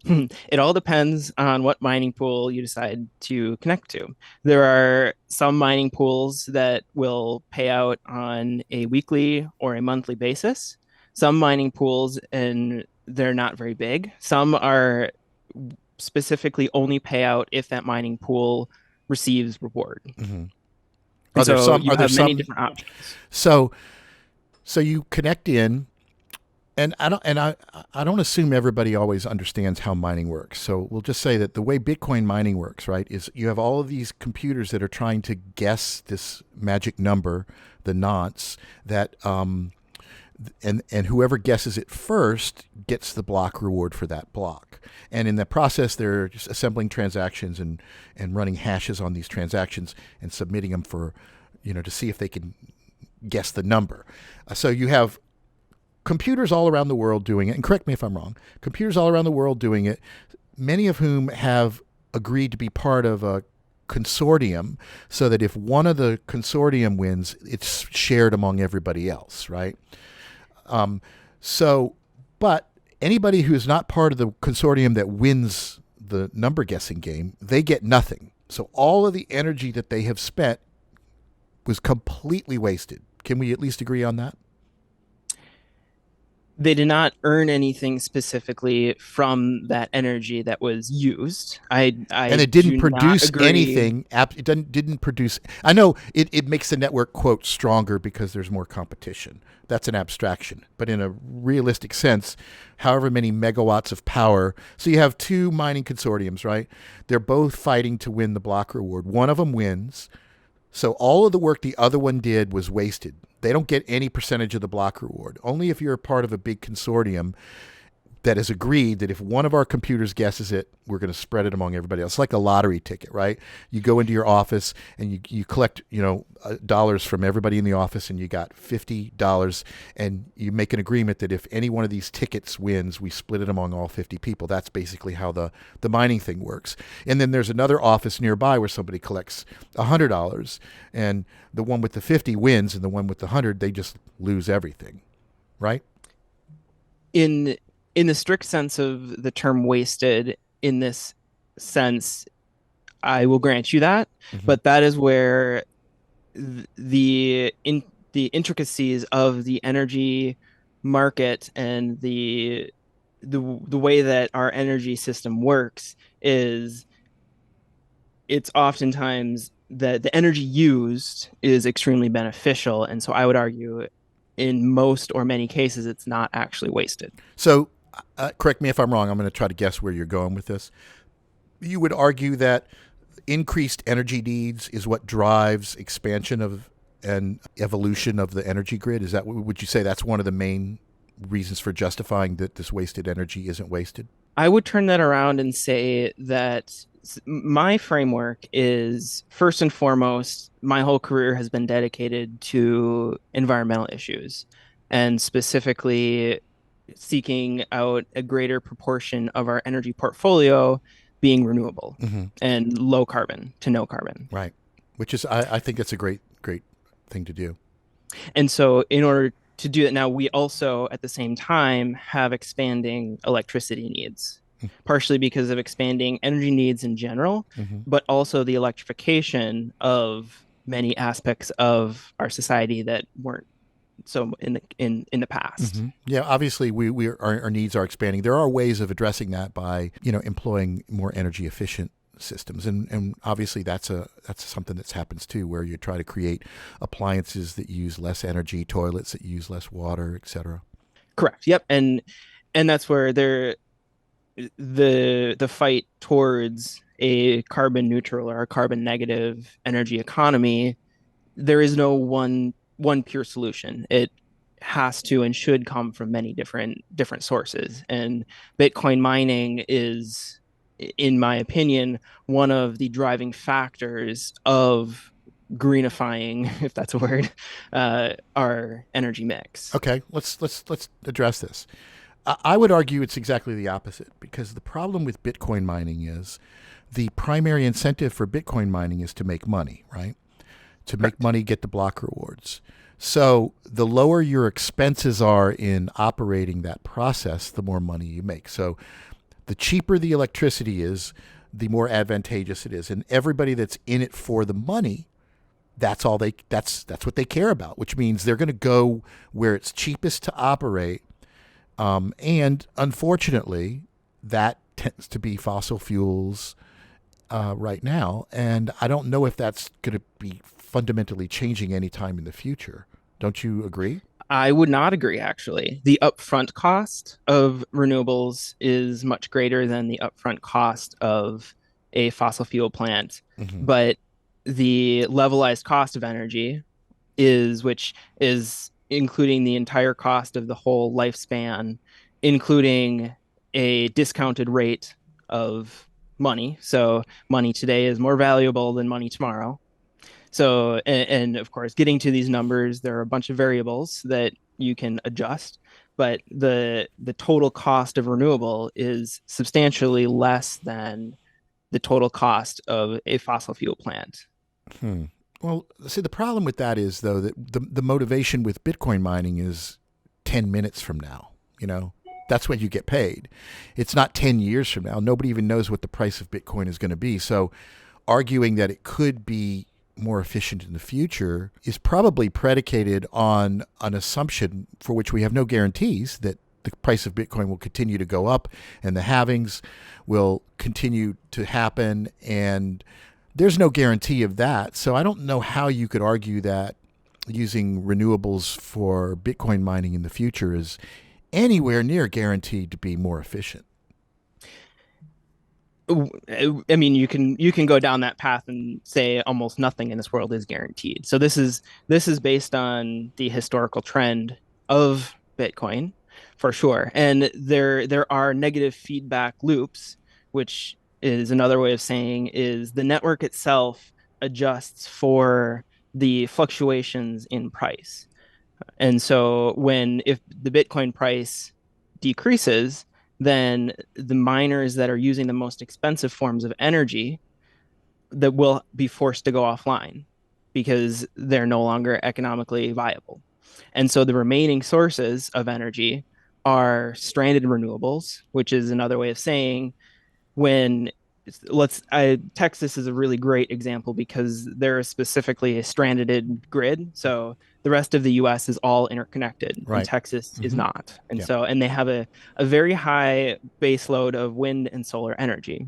It all depends on what mining pool you decide to connect to. There are some mining pools that will pay out on a weekly or a monthly basis. Some mining pools, and they're not very big. Some are specifically only pay out if that mining pool receives reward. Mm-hmm. And so Are you there have many some? different options. So you connect in, and I don't assume everybody always understands how mining works. So we'll just say that the way Bitcoin mining works, right, is you have all of these computers that are trying to guess this magic number, the nonce, that and whoever guesses it first gets the block reward for that block. And in the process, they're just assembling transactions and running hashes on these transactions and submitting them for, to see if they can guess the number. So you have computers all around the world doing it, and correct me if I'm wrong, computers all around the world doing it, many of whom have agreed to be part of a consortium so that if one of the consortium wins, it's shared among everybody else, right? But anybody who is not part of the consortium that wins the number guessing game, they get nothing. So all of the energy that they have spent was completely wasted. Can we at least agree on that? They did not earn anything specifically from that energy that was used. And I it didn't do not produce agree. anything. It didn't produce. I know it makes the network, quote, stronger because there's more competition. That's an abstraction. But in a realistic sense, however many megawatts of power. So you have two mining consortiums, right? They're both fighting to win the block reward. One of them wins. So all of the work the other one did was wasted. They don't get any percentage of the block reward. Only if you're a part of a big consortium that has agreed that if one of our computers guesses it, we're going to spread it among everybody else. It's like a lottery ticket, right? You go into your office and you collect, dollars from everybody in the office, and you got $50, and you make an agreement that if any one of these tickets wins, we split it among all 50 people. That's basically how the mining thing works. And then there's another office nearby where somebody collects $100, and the one with the 50 wins, and the one with the 100, they just lose everything, right? In the strict sense of the term wasted, in this sense, I will grant you that, Mm-hmm. but that is where the intricacies of the energy market and the way that our energy system works is it's oftentimes that the energy used is extremely beneficial. And so I would argue in most or many cases, it's not actually wasted. So, correct me if I'm wrong. I'm going to try to guess where you're going with this. You would argue that increased energy needs is what drives expansion of and evolution of the energy grid. Is that, would you say that's one of the main reasons for justifying that this wasted energy isn't wasted? I would turn that around and say that my framework is first and foremost, my whole career has been dedicated to environmental issues and specifically seeking out a greater proportion of our energy portfolio being renewable Mm-hmm. and low carbon to no carbon. Right. Which is, I think that's a great thing to do. And so, in order to do that, now we also at the same time have expanding electricity needs, partially because of expanding energy needs in general, Mm-hmm. but also the electrification of many aspects of our society that weren't so in the past. Mm-hmm. Yeah, obviously our needs are expanding. There are ways of addressing that by employing more energy efficient systems, and obviously that's something that happens too, where you try to create appliances that use less energy, toilets that use less water, etc. Correct. Yep. And that's where the fight towards a carbon neutral or a carbon negative energy economy, there is no one pure solution. It has to and should come from many different sources. And Bitcoin mining is, in my opinion, one of the driving factors of greenifying, if that's a word, our energy mix. Okay, let's address this. I would argue it's exactly the opposite, because the problem with Bitcoin mining is the primary incentive for Bitcoin mining is to make money, right? To make Correct. money, get the block rewards. So the lower your expenses are in operating that process, the more money you make. So the cheaper the electricity is, the more advantageous it is. And everybody that's in it for the money, that's what they care about, which means they're going to go where it's cheapest to operate. And unfortunately, that tends to be fossil fuels, right now, and I don't know if that's going to be fundamentally changing anytime in the future. Don't you agree? I would not agree, actually. The upfront cost of renewables is much greater than the upfront cost of a fossil fuel plant. Hmm. But the levelized cost of energy which is including the entire cost of the whole lifespan, including a discounted rate of money. So money today is more valuable than money tomorrow. So, and of course, getting to these numbers, there are a bunch of variables that you can adjust, but the total cost of renewable is substantially less than the total cost of a fossil fuel plant. Hmm. Well, see, the problem with that is, though, that the motivation with Bitcoin mining is 10 minutes from now. You know, that's when you get paid. It's not 10 years from now. Nobody even knows what the price of Bitcoin is going to be. So arguing that it could be more efficient in the future is probably predicated on an assumption for which we have no guarantees that the price of Bitcoin will continue to go up and the halvings will continue to happen. And there's no guarantee of that. So I don't know how you could argue that using renewables for Bitcoin mining in the future is anywhere near guaranteed to be more efficient. I mean, you can go down that path and say almost nothing in this world is guaranteed. So this is based on the historical trend of Bitcoin for sure. And there are negative feedback loops, which is another way of saying is the network itself adjusts for the fluctuations in price. And so if the Bitcoin price decreases, then the miners that are using the most expensive forms of energy that will be forced to go offline because they're no longer economically viable. And so the remaining sources of energy are stranded renewables, which is another way of saying when Texas is a really great example because there is specifically a stranded grid. So the rest of the US is all interconnected and Right. Texas is Mm-hmm. not. And Yeah. so, and they have a very high base load of wind and solar energy.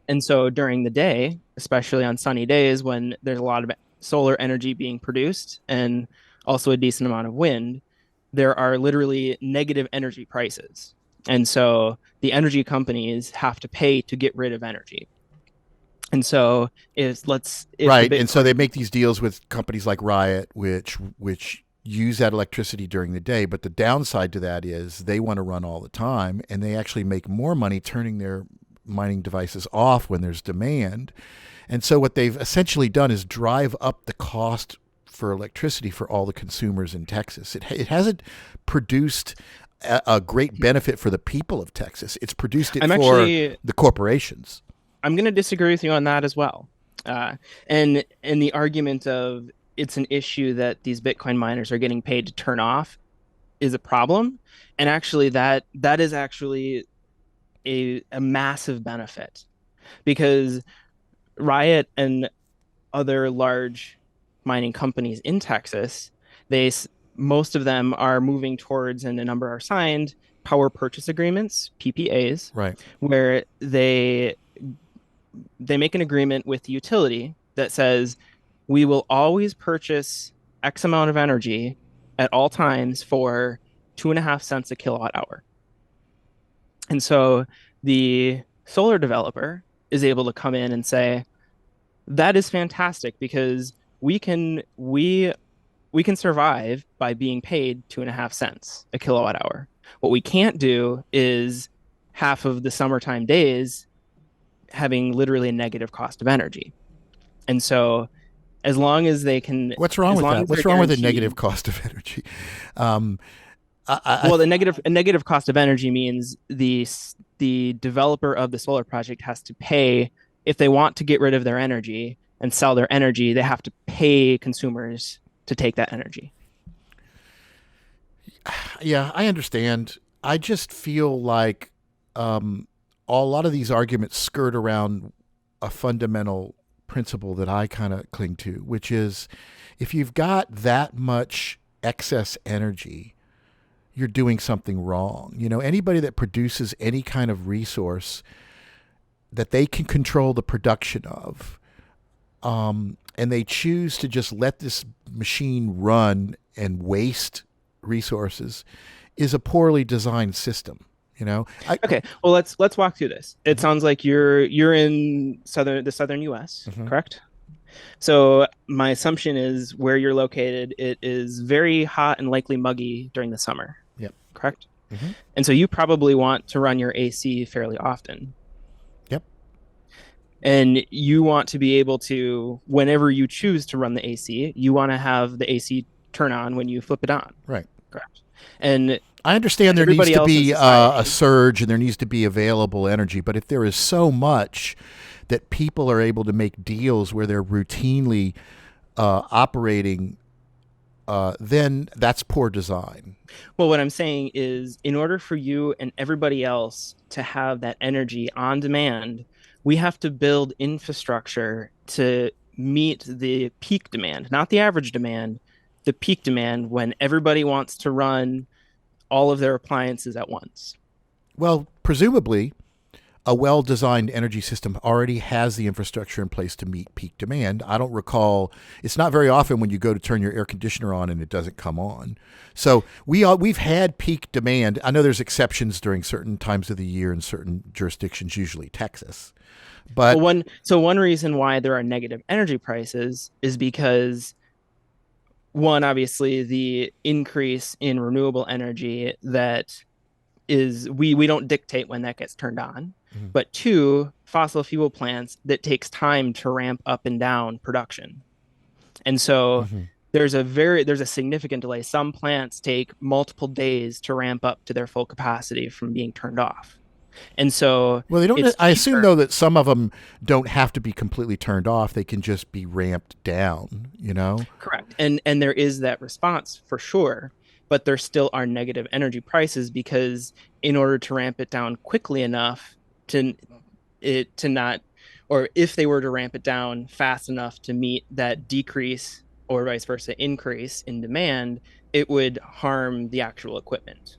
And so during the day, especially on sunny days when there's a lot of solar energy being produced and also a decent amount of wind, there are literally negative energy prices. And so the energy companies have to pay to get rid of energy. And so if the Right. And so they Bitcoin make these deals with companies like Riot, which use that electricity during the day. But the downside to that is they want to run all the time, and they actually make more money turning their mining devices off when there's demand. And so what they've essentially done is drive up the cost for electricity for all the consumers in Texas. It hasn't produced a great benefit for the people of Texas. It's produced it I'm for actually the corporations. I'm going to disagree with you on that as well. And the argument of it's an issue that these Bitcoin miners are getting paid to turn off is a problem. And actually that is actually a massive benefit because Riot and other large mining companies in Texas, they most of them are moving towards, and a number are signed, power purchase agreements, PPAs, Right. where they make an agreement with the utility that says we will always purchase X amount of energy at all times for 2.5 cents a kilowatt hour. And so the solar developer is able to come in and say, that is fantastic because we can survive by being paid 2.5 cents a kilowatt hour. What we can't do is half of the summertime days having literally a negative cost of energy. And so as long as they can, What's wrong as with long that? as they're What's wrong with a negative guaranteed, cost of energy? Um, well, a negative cost of energy means the developer of the solar project has to pay if they want to get rid of their energy and sell their energy, they have to pay consumers to take that energy. yeah, I understand. I just feel like um, a lot of these arguments skirt around a fundamental principle that I kind of cling to, which is if you've got that much excess energy, you're doing something wrong. You know, anybody that produces any kind of resource that they can control the production of, and they choose to just let this machine run and waste resources, is a poorly designed system. You know, Okay, well let's walk through this. It Mhm. sounds like you're in the southern US, Mhm. correct? So my assumption is where you're located, it is very hot and likely muggy during the summer, Yep. correct? Hmm. And so you probably want to run your AC fairly often. Yep. And you want to be able to, whenever you choose to run the AC, you want to have the AC turn on when you flip it on, Right. correct? And I understand there needs everybody to else in be a society, surge and there needs to be available energy, but if there is so much that people are able to make deals where they're routinely operating, then that's poor design. well, what I'm saying is, in order for you and everybody else to have that energy on demand, we have to build infrastructure to meet the peak demand, not the average demand, the peak demand when everybody wants to run all of their appliances at once. Well, presumably, a well designed energy system already has the infrastructure in place to meet peak demand. I don't recall, it's not very often when you go to turn your air conditioner on and it doesn't come on. So we've had peak demand. I know there's exceptions during certain times of the year in certain jurisdictions, usually Texas. Well, But one reason why there are negative energy prices is because one, obviously, the increase in renewable energy that is we don't dictate when that gets turned on. Mhm. But two, fossil fuel plants that takes time to ramp up and down production. And so Mhm. there's a significant delay. Some plants take multiple days to ramp up to their full capacity from being turned off. And so Well, they don't. it's I assume cheaper. though that some of them don't have to be completely turned off. They can just be ramped down. You know. Correct. And there is that response for sure, but there still are negative energy prices because in order to ramp it down quickly enough to it to not, or if they were to ramp it down fast enough to meet that decrease or vice versa increase in demand, it would harm the actual equipment.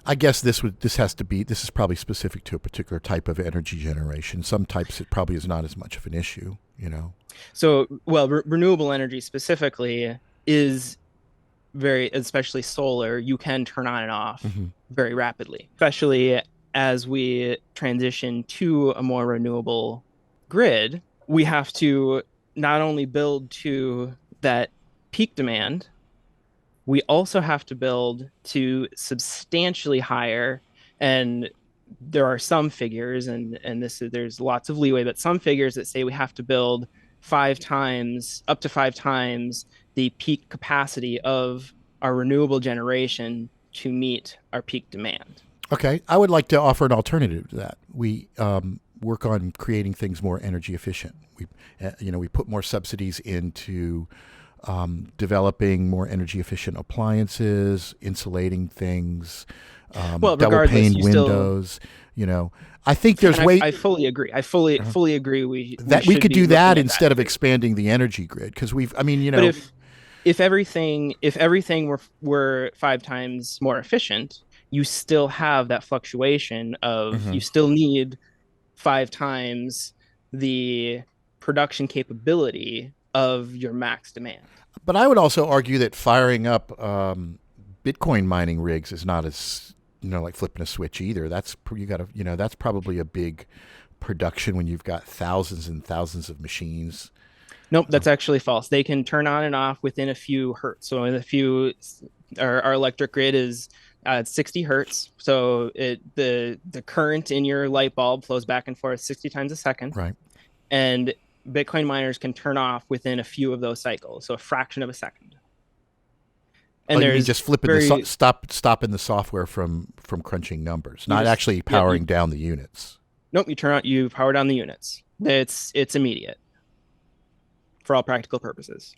I guess this is probably specific to a particular type of energy generation. Some types it probably is not as much of an issue. You know. So, well, renewable energy specifically is very, especially solar, you can turn on and off Hmm. very rapidly, especially as we transition to a more renewable grid. We have to not only build to that peak demand, we also have to build to substantially higher. And there are some figures, and this is, there's lots of leeway, but some figures that say we have to build five times, up to five times the peak capacity of our renewable generation to meet our peak demand. Okay, I would like to offer an alternative to that. We work on creating things more energy efficient. We put more subsidies into developing more energy efficient appliances, insulating things, Well, double regardless, paned you still, windows. You know, I think there's and way I fully agree. I fully agree. We that we should could be do that looking at that instead of too. expanding the energy grid because we've. I mean, But if everything were five times more efficient, you still have that fluctuation of you Mhm. still need five times the production capability of your max demand. But I would also argue that firing up Bitcoin mining rigs is not as like flipping a switch either. You got to that's probably a big production when you've got thousands and thousands of machines. Nope, that's actually false. They can turn on and off within a few hertz. So in a few, our electric grid is 60 hertz. So the current in your light bulb flows back and forth 60 times a second. Right. And Bitcoin miners can turn off within a few of those cycles, so a fraction of a second. Oh, And you mean there's just flipping very stopping the software from crunching numbers, you not just actually yep you powering down the units. nope you power down the units. It's immediate for all practical purposes.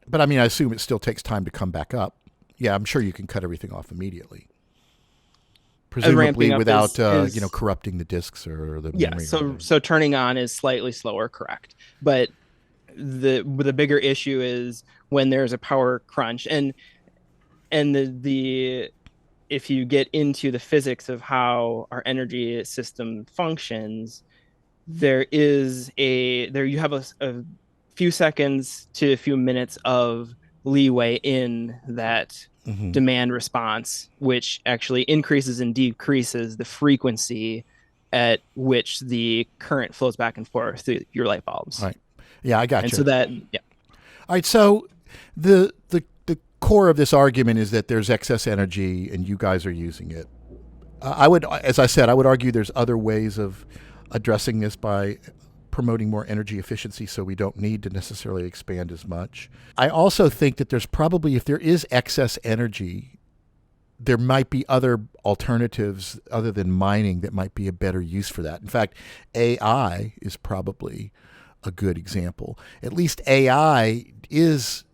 But I mean, I assume it still takes time to come back up. Yeah, I'm sure you can cut everything off immediately, presumably Ramping up without is corrupting the disks or the yeah. memory or So whatever. turning on is slightly slower, correct? But the bigger issue is when there's a power crunch and the if you get into the physics of how our energy system functions, there you have a few seconds to a few minutes of leeway in that Hmm. demand response, which actually increases and decreases the frequency at which the current flows back and forth through your light bulbs. Right. Yeah, I And gotcha. so that, yeah. All right. So the core of this argument is that there's excess energy and you guys are using it. I would, as I said, I would argue there's other ways of addressing this by promoting more energy efficiency so we don't need to necessarily expand as much. I also think that there's probably, if there is excess energy, there might be other alternatives other than mining that might be a better use for that. In fact, AI is probably a good example. At least AI is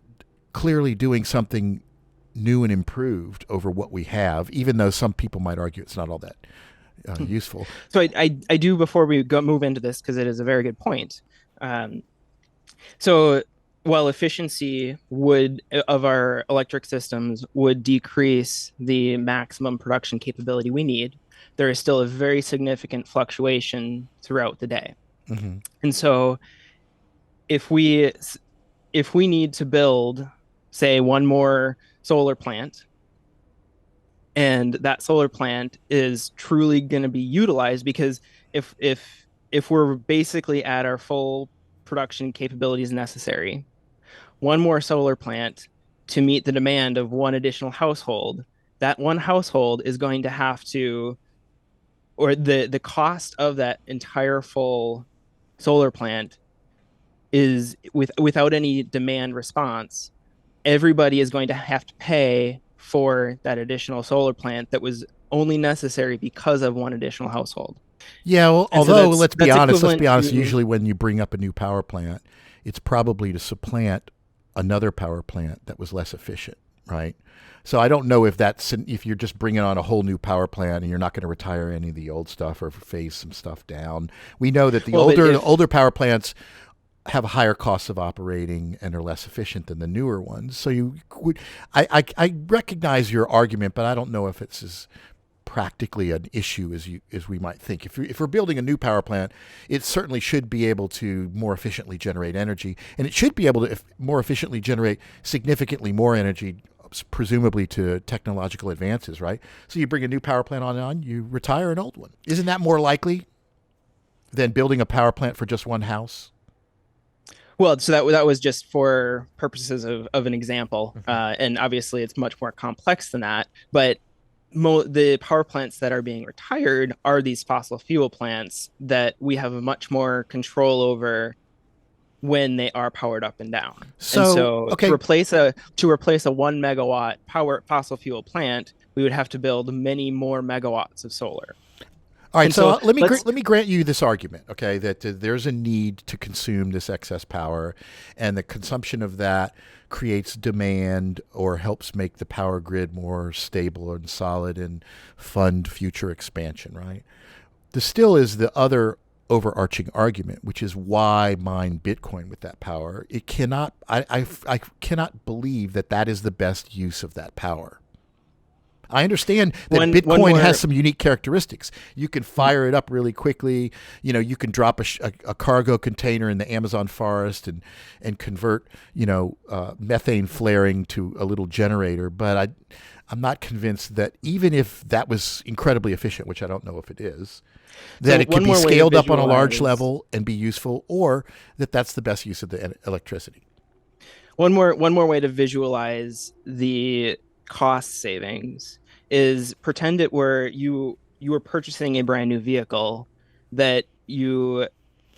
clearly doing something new and improved over what we have, even though some people might argue it's not all that useful. So I do, before we move into this, because it is a very good point. Um, so while efficiency would of our electric systems would decrease the maximum production capability we need, there is still a very significant fluctuation throughout the day. Mm-hmm. And so if we if we need to build, say, one more solar plant, and that solar plant is truly going to be utilized, because if we're basically at our full production capabilities necessary, one more solar plant to meet the demand of one additional household, that one household is going to have to, or the cost of that entire full solar plant is, without any demand response, everybody is going to have to pay for that additional solar plant that was only necessary because of one additional household. Yeah, well, And so although let's be that's honest, let's equivalent be honest. to, Usually, when you bring up a new power plant, it's probably to supplant another power plant that was less efficient, right? So I don't know if that's if you're just bringing on a whole new power plant and you're not going to retire any of the old stuff or phase some stuff down. We know that well, but the if older power plants have higher costs of operating and are less efficient than the newer ones. So you would, I recognize your argument, but I don't know if it's as practically an issue as we might think. If we're building a new power plant, it certainly should be able to more efficiently generate energy, and it should be able to more efficiently generate significantly more energy, presumably to technological advances, right? So you bring a new power plant on, you retire an old one. Isn't that more likely than building a power plant for just one house? Well, so that was just for purposes of an example, Mm-hmm. and obviously it's much more complex than that. But the power plants that are being retired are these fossil fuel plants that we have much more control over when they are powered up and down. And So, so okay, to replace a 1 megawatt power fossil fuel plant, we would have to build many more megawatts of solar. all right. And So so let's let me grant you this argument, okay, that there's a need to consume this excess power, and the consumption of that creates demand or helps make the power grid more stable and solid and fund future expansion, right? There still is the other overarching argument, which is why mine Bitcoin with that power. It cannot. I cannot believe that that is the best use of that power. I understand that one Bitcoin has more some unique characteristics. You can fire it up really quickly. You know, you can drop a cargo container in the Amazon forest and convert, methane flaring to a little generator. But I'm not convinced that even if that was incredibly efficient, which I don't know if it is, that so it could one be more way to scaled up on a large visualize level and be useful, or that that's the best use of the electricity. one more way to visualize the cost savings is, pretend it were you were purchasing a brand new vehicle that you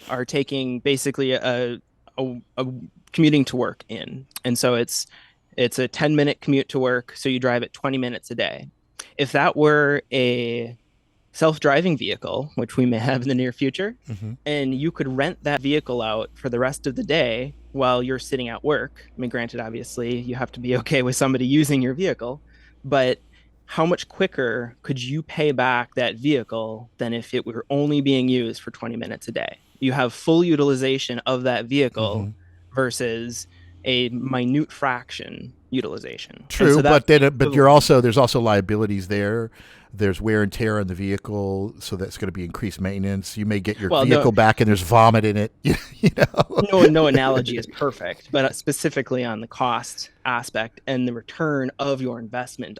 are taking basically a commuting to work in. And so it's a 10-minute commute to work, so you drive it 20 minutes a day. If that were a self-driving vehicle, which we may have in the near future, Mm-hmm. and you could rent that vehicle out for the rest of the day while you're sitting at work. I mean, granted, obviously, you have to be okay with somebody using your vehicle, but how much quicker could you pay back that vehicle than if it were only being used for 20 minutes a day? You have full utilization of that Mm-hmm. vehicle versus a minute fraction utilization. And True, so but that's then the but you're equivalent. also there's also liabilities there. There's wear and tear on the vehicle, so that's going to be increased maintenance. You may get your Well, no, vehicle back and there's vomit in it. You know. no analogy is perfect, but specifically on the cost aspect and the return of your investment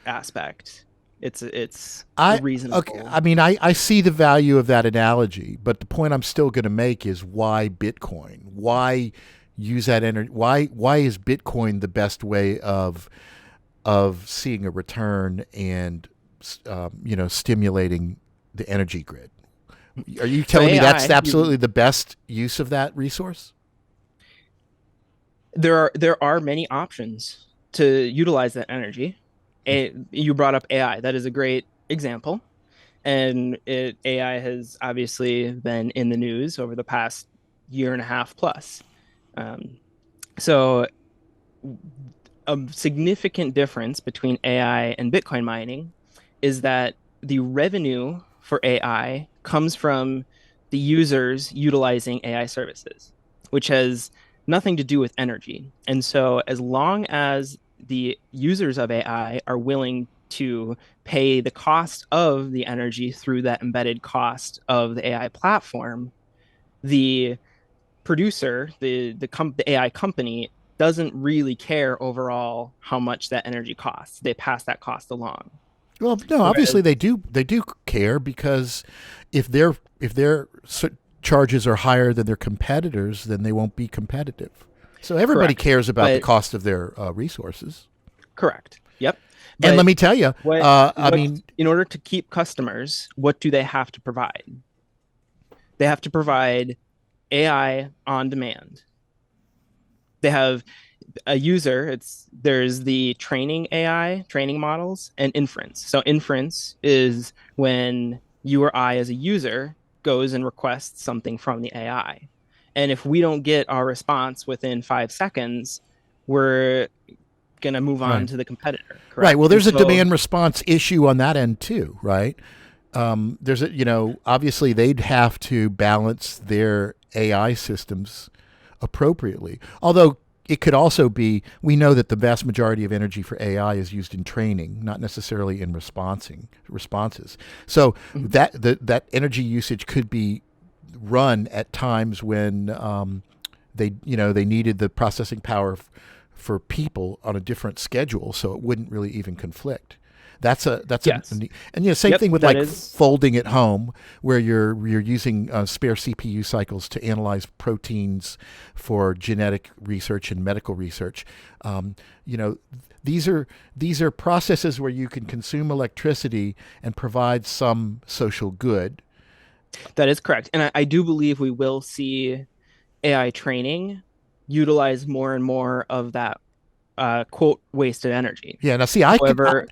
aspect, it's I okay. reasonable. I mean, I see the value of that analogy, but the point I'm still going to make is why Bitcoin? Why use that energy? Why is Bitcoin the best way of seeing a return and stimulating the energy grid? Are you So telling me that's AI, absolutely the best use of that resource? there are many options to utilize that energy. You brought up AI. That is a great example. And AI has obviously been in the news over the past year and a half plus. Um, so a significant difference between AI and Bitcoin mining is that the revenue for AI comes from the users utilizing AI services, which has nothing to do with energy. And so, as long as the users of AI are willing to pay the cost of the energy through that embedded cost of the AI platform, the producer, the AI company, doesn't really care overall how much that energy costs. They pass that cost along. Well, no, obviously Whereas, they do care because if their charges are higher than their competitors, then they won't be competitive. So everybody correct, cares about the but cost of their resources. correct. Yep. And let But me tell you, I what mean, in order to keep customers, what do they have to provide? They have to provide AI on demand. They have a user, there's the training AI, training models, and inference. So inference is when you or I as a user goes and requests something from the AI. And if we don't get our response within 5 seconds, we're gonna move on right, to the competitor, right. correct? Well, And there's a so demand response issue on that end too, right? There's a obviously they'd have to balance their AI systems appropriately. Although it could also be, we know that the vast majority of energy for AI is used in training, not necessarily in responses. So mhm. that energy usage could be run at times when they needed the processing power for people on a different schedule, so it wouldn't really even conflict. Yes. And same Yep, thing with that like is folding at home, where you're using spare CPU cycles to analyze proteins for genetic research and medical research. Um, you know, these are processes where you can consume electricity and provide some social good. that is correct. And I do believe we will see AI training utilize more and more of that quote wasted energy. Yeah. Now, see, However,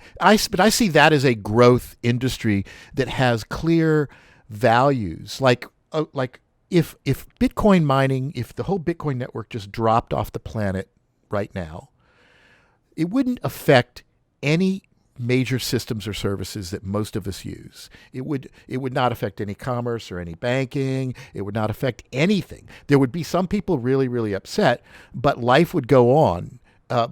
but I see that as a growth industry that has clear values. Like if Bitcoin mining, if the whole Bitcoin network just dropped off the planet right now, it wouldn't affect any major systems or services that most of us use. It would not affect any commerce or any banking. It would not affect anything. There would be some people really, really upset, but life would go on.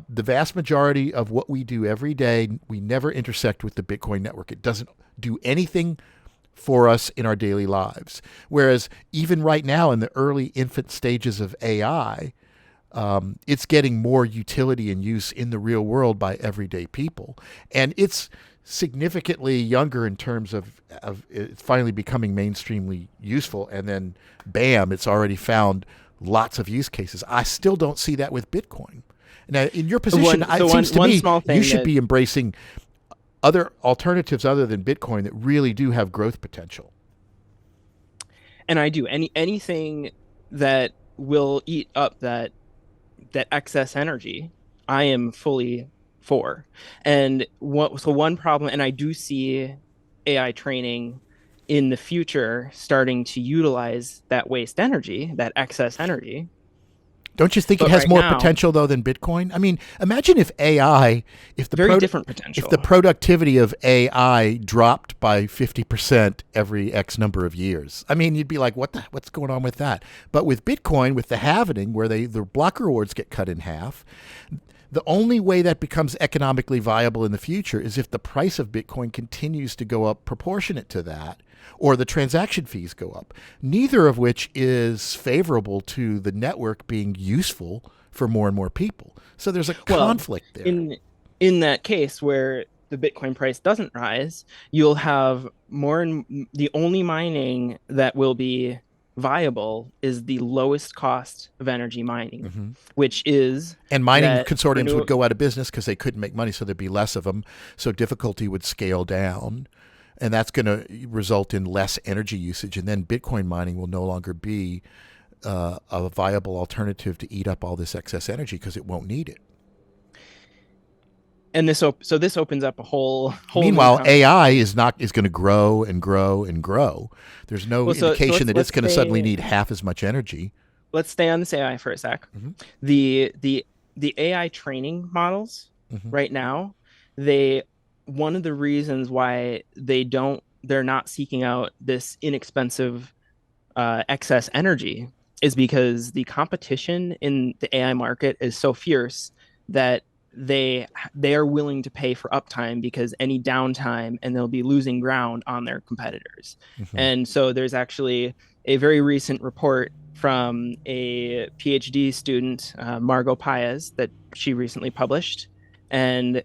The vast majority of what we do every day, we never intersect with the Bitcoin network. It doesn't do anything for us in our daily lives. Whereas even right now, in the early infant stages of AI, it's getting more utility and use in the real world by everyday people, and it's significantly younger in terms of it's finally becoming mainstreamly useful. And then, bam, it's already found lots of use cases. I still don't see that with Bitcoin. Now, in your position, one so it one seems to one me small you thing should that be embracing other alternatives other than Bitcoin that really do have growth potential. and I do anything that will eat up that excess energy, I am fully for. And one problem, and I do see AI training in the future starting to utilize that waste energy, that excess energy. Don't you think it But has right more now, potential though than Bitcoin? I mean, imagine if AI, if the very pro, different if the potential. productivity of AI dropped by 50% every X number of years. I mean, you'd be like, what's going on with that? But with Bitcoin, with the halvening, where the block rewards get cut in half, The only way that becomes economically viable in the future is if the price of Bitcoin continues to go up proportionate to that, or the transaction fees go up, neither of which is favorable to the network being useful for more and more people. So there's a Well, conflict there. in that case where the Bitcoin price doesn't rise, you'll have more, and the only mining that will be viable is the lowest cost of energy mining, Mm-hmm. which is And mining that consortiums would renew go out of business because they couldn't make money, so there'd be less of them. So difficulty would scale down, and that's going to result in less energy usage. And then Bitcoin mining will no longer be a viable alternative to eat up all this excess energy because it won't need it. and this opens up a whole new Meanwhile, conversation. AI is going to grow and grow and grow. There's no Well, so indication that it's let's going to suddenly say need half as much energy. let's stay on this AI for a sec. Mm-hmm. The AI training models Mm-hmm. right now, they one of the reasons why they're not seeking out this inexpensive excess energy is because the competition in the AI market is so fierce that they are willing to pay for uptime because any downtime and they'll be losing ground on their competitors. Mm-hmm. And so there's actually a very recent report from a PhD student, Margot Paez, that she recently published. And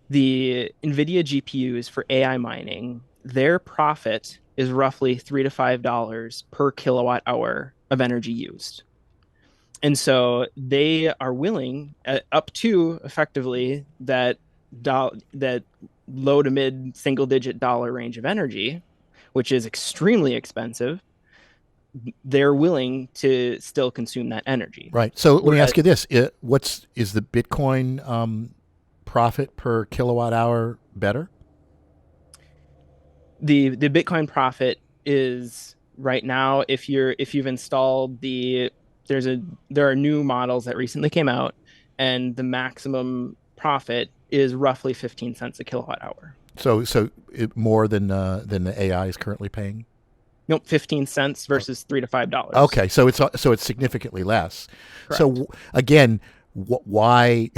the NVIDIA GPUs for AI mining, their profit is roughly $3 to $5 per kilowatt hour of energy used. And so they are willing up to effectively that low to mid single digit dollar range of energy, which is extremely expensive. They're willing to still consume that energy. Right. So let me Whereas ask you this: what's is the Bitcoin profit per kilowatt hour better? the Bitcoin profit is right now, if you've installed there's a there are new models that recently came out, and the maximum profit is roughly 15 cents a kilowatt hour. More than the AI is currently paying. Nope, 15 cents versus $3 to $5. Okay, so it's significantly less. Correct. So again, why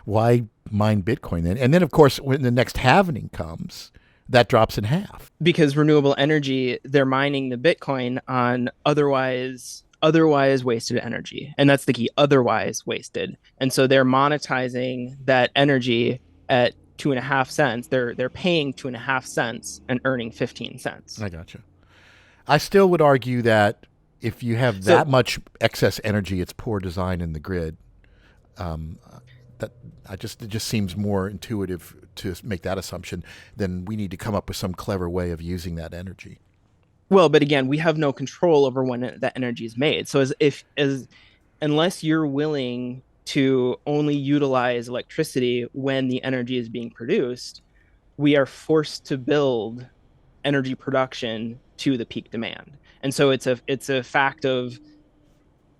why mine Bitcoin then? And then of course, when the next halvening comes, that drops in half. Because renewable energy, they're mining the Bitcoin on otherwise wasted energy. And that's the key, otherwise wasted. And so they're monetizing that energy at 2.5 cents. They're paying 2.5 cents and earning 15 cents. I gotcha. I still would argue that if you have So that much excess energy, it's poor design in the grid. Um, that it just seems more intuitive to make that assumption than we need to come up with some clever way of using that energy. well, but again, we have no control over when that energy is made. So as unless you're willing to only utilize electricity when the energy is being produced, we are forced to build energy production to the peak demand. And so it's a fact of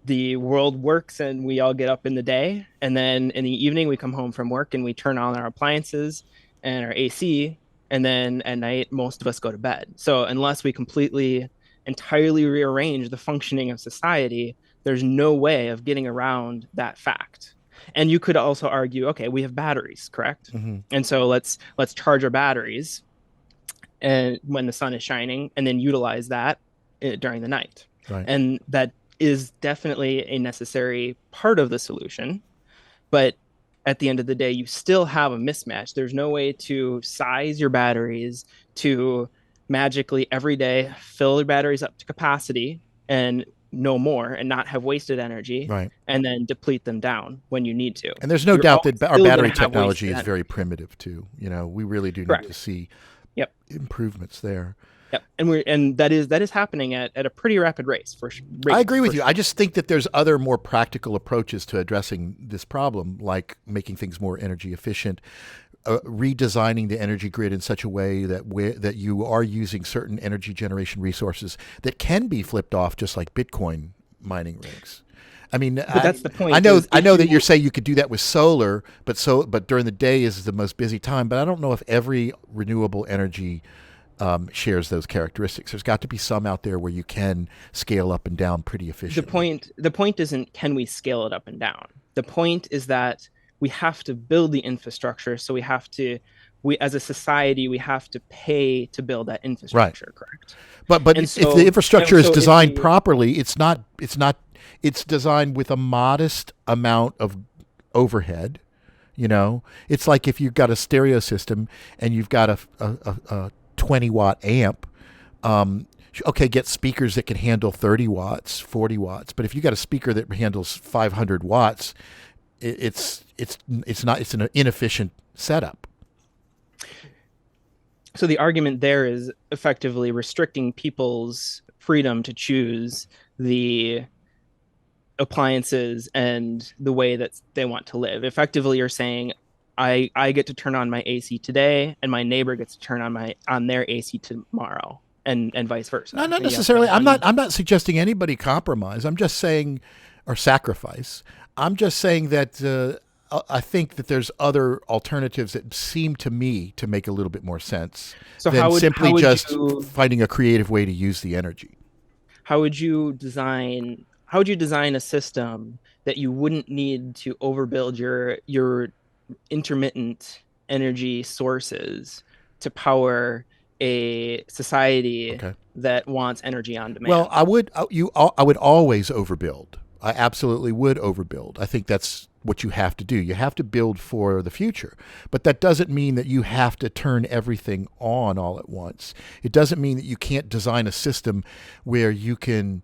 the world works and we all get up in the day, and then in the evening we come home from work and we turn on our appliances and our AC, and then at night most of us go to bed. So unless we completely entirely rearrange the functioning of society, there's no way of getting around that fact. And you could also argue, okay, we have batteries, correct? Mm-hmm. And so let's charge our batteries and when the sun is shining, and then utilize that during the night. Right. And that is definitely a necessary part of the solution. But at the end of the day, you still have a mismatch. There's no way to size your batteries to magically every day fill your batteries up to capacity and no more, and not have wasted energy, Right. and then deplete them down when you need to. And there's no You're doubt that our still battery gonna have technology wasted is very energy. primitive too. We really do need to Correct. see Yep. improvements there. Yep. And that is happening at a pretty rapid I rate agree with for you. I sure. just think that there's other more practical approaches to addressing this problem, like making things more energy efficient, redesigning the energy grid in such a way that you are using certain energy generation resources that can be flipped off, just like Bitcoin mining rigs. I mean, But that's the I point. know Is I if know that you you're saying you could do that with solar, but during the day is the most busy time. But I don't know if every renewable energy shares those characteristics. There's got to be some out there where you can scale up and down pretty the efficiently. point the point isn't can we scale it up and down. The point is that we have to build the infrastructure. So we as a society, we have to pay to build that Right. infrastructure, correct? But And if the so, infrastructure and is so if designed we, properly, it's designed with a modest amount of overhead. You know, it's like if you've got a stereo system and you've got a 20-watt amp. Um, okay, get speakers that can handle 30 watts, 40 watts. But if you got a speaker that handles 500 watts, it's an inefficient setup. so the argument there is effectively restricting people's freedom to choose the appliances and the way that they want to live. Effectively, you're saying, I get to turn on my AC today, and my neighbor gets to turn on their AC tomorrow, and vice No, versa. not And you have to necessarily. have one. I'm not suggesting anybody compromise. I'm just saying, or sacrifice. I'm just saying that I think that there's other alternatives that seem to me to make a little bit more sense So than simply how would just you finding a creative way to use the energy. how would you design a system that you wouldn't need to overbuild your intermittent energy sources to power a society Okay. that wants energy on Well, demand? I would always overbuild. I absolutely would overbuild. I think that's what you have to do. You have to build for the future. But that doesn't mean that you have to turn everything on all at once. It doesn't mean that you can't design a system where you can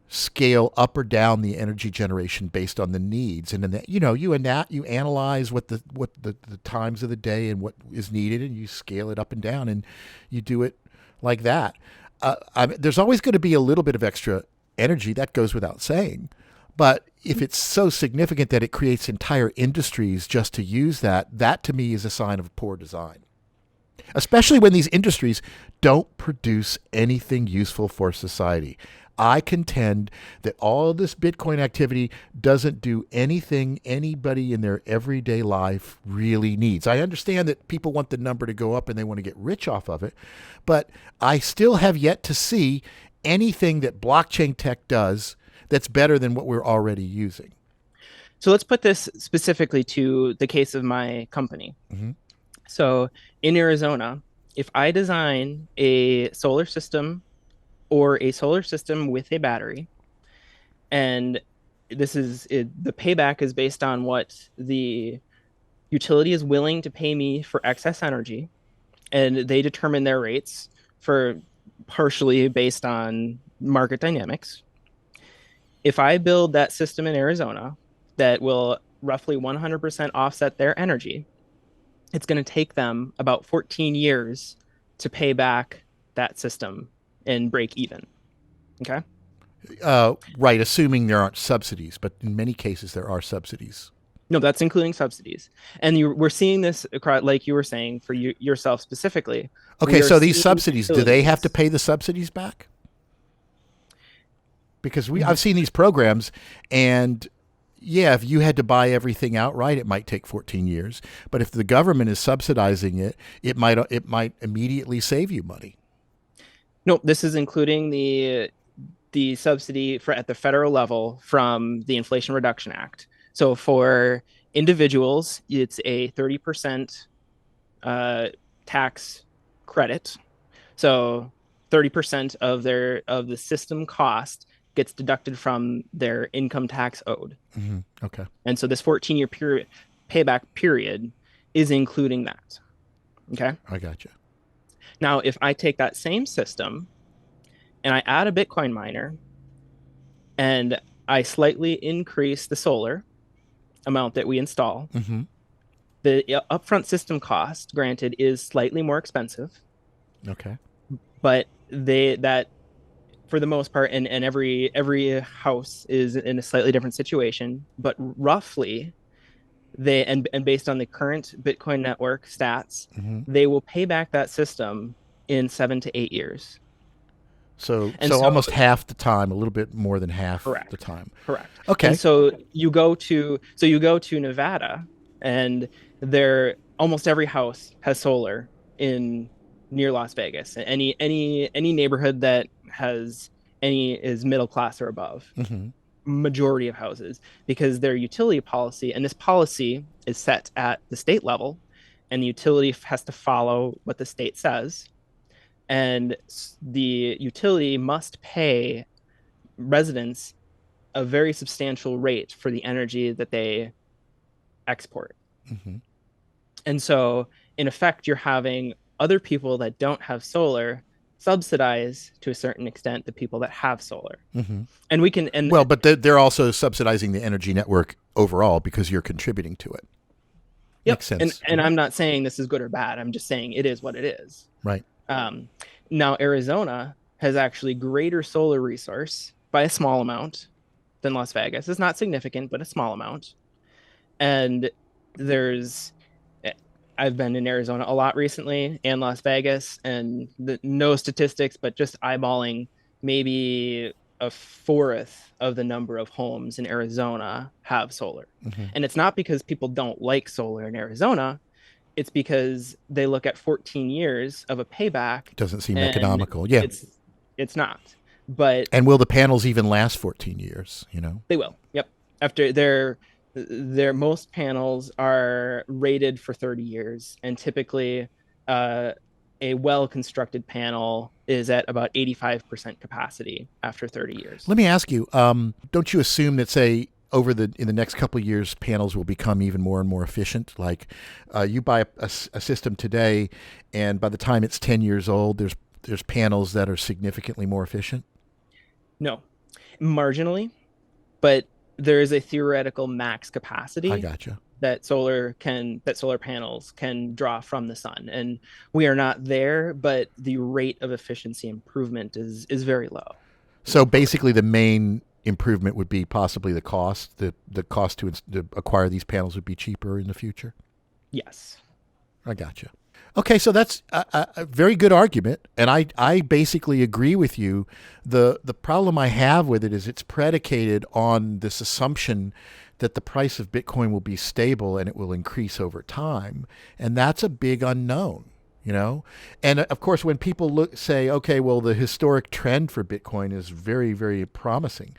scale up or down the energy generation based on the needs, and then you analyze the times of the day and what is needed, and you scale it up and down, and you do it like that. There's always going to be a little bit of extra energy, that goes without saying, but if it's so significant that it creates entire industries just to use that to me is a sign of poor design, especially when these industries don't produce anything useful for society. I contend that all of this Bitcoin activity doesn't do anything anybody in their everyday life really needs. I understand that people want the number to go up and they want to get rich off of it, but I still have yet to see anything that blockchain tech does that's better than what we're already using. So let's put this specifically to the case of my company. Mm-hmm. So in Arizona, if I design a solar system or a solar system with a battery, and the payback is based on what the utility is willing to pay me for excess energy, and they determine their rates for partially based on market dynamics. If I build that system in Arizona that will roughly 100% offset their energy, it's going to take them about 14 years to pay back that system and break even. Okay. Right, assuming there aren't subsidies, but in many cases there are subsidies. No, that's including subsidies. And we're seeing this across, like you were saying, for yourself specifically. Okay, We are so these seeing subsidies, do they have to utilities. pay the subsidies back? Because Mhm. I've seen these programs, and yeah, if you had to buy everything outright, it might take 14 years. But if the government is subsidizing it, it might immediately save you money. No, this is including the subsidy for at the federal level from the Inflation Reduction Act. So for individuals, it's a 30% uh, tax credit. So 30% of the system cost gets deducted from their income tax owed. Mm-hmm. Okay, And so this 14-year period payback period is including that. Okay. I got you. Now, if I take that same system and I add a Bitcoin miner and I slightly increase the solar amount that we install, Mm-hmm. the upfront system cost, granted, is slightly more expensive, Okay. but that for the most part, and every house is in a slightly different situation, but roughly and based on the current Bitcoin network stats, Mm-hmm. they will pay back that system in 7 to 8 years. And So so, almost half the time, a little bit more than half the correct, time. correct. And Okay. so you go to Nevada, and there almost every house has solar in near Las Vegas. Any neighborhood that has any is middle class or above. Mm-hmm. majority of houses, because their utility policy, and this policy is set at the state level, and the utility has to follow what the state says. And the utility must pay residents a very substantial rate for the energy that they export. Mm-hmm. And so, in effect, you're having other people that don't have solar subsidize to a certain extent the people that have solar. Mm-hmm. And we can, and Well, but they're also subsidizing the energy network overall because you're contributing to it. yep. Makes sense. And I'm not saying this is good or bad. I'm just saying it is what it is. Right. Now, Arizona has actually greater solar resource by a small amount than Las Vegas. It's not significant, but a small amount. And there's, I've been in Arizona a lot recently and Las Vegas, and no statistics, but just eyeballing, maybe a fourth of the number of homes in Arizona have solar. Mm-hmm. And it's not because people don't like solar in Arizona. It's because they look at 14 years of a payback. Doesn't seem economical. Yeah. It's not. But and will the panels even last 14 years, you know? They will. Yep. After their most panels are rated for 30 years, and typically a well-constructed panel is at about 85% capacity after 30 years. Let me ask you, don't you assume that, say, in the next couple of years, panels will become even more and more efficient? Like you buy a system today, and by the time it's 10 years old, there's panels that are significantly more efficient? No, marginally, but there is a theoretical max capacity. I gotcha. That solar panels can draw from the sun, and we are not there, but the rate of efficiency improvement is very low. So basically, the main improvement would be possibly the cost. The cost to acquire these panels would be cheaper in the future. Yes. I gotcha. Okay, so that's a very good argument, and I basically agree with you. The problem I have with it is it's predicated on this assumption that the price of Bitcoin will be stable and it will increase over time, and that's a big unknown, you know? And of course, when people say, okay, well, the historic trend for Bitcoin is very, very promising.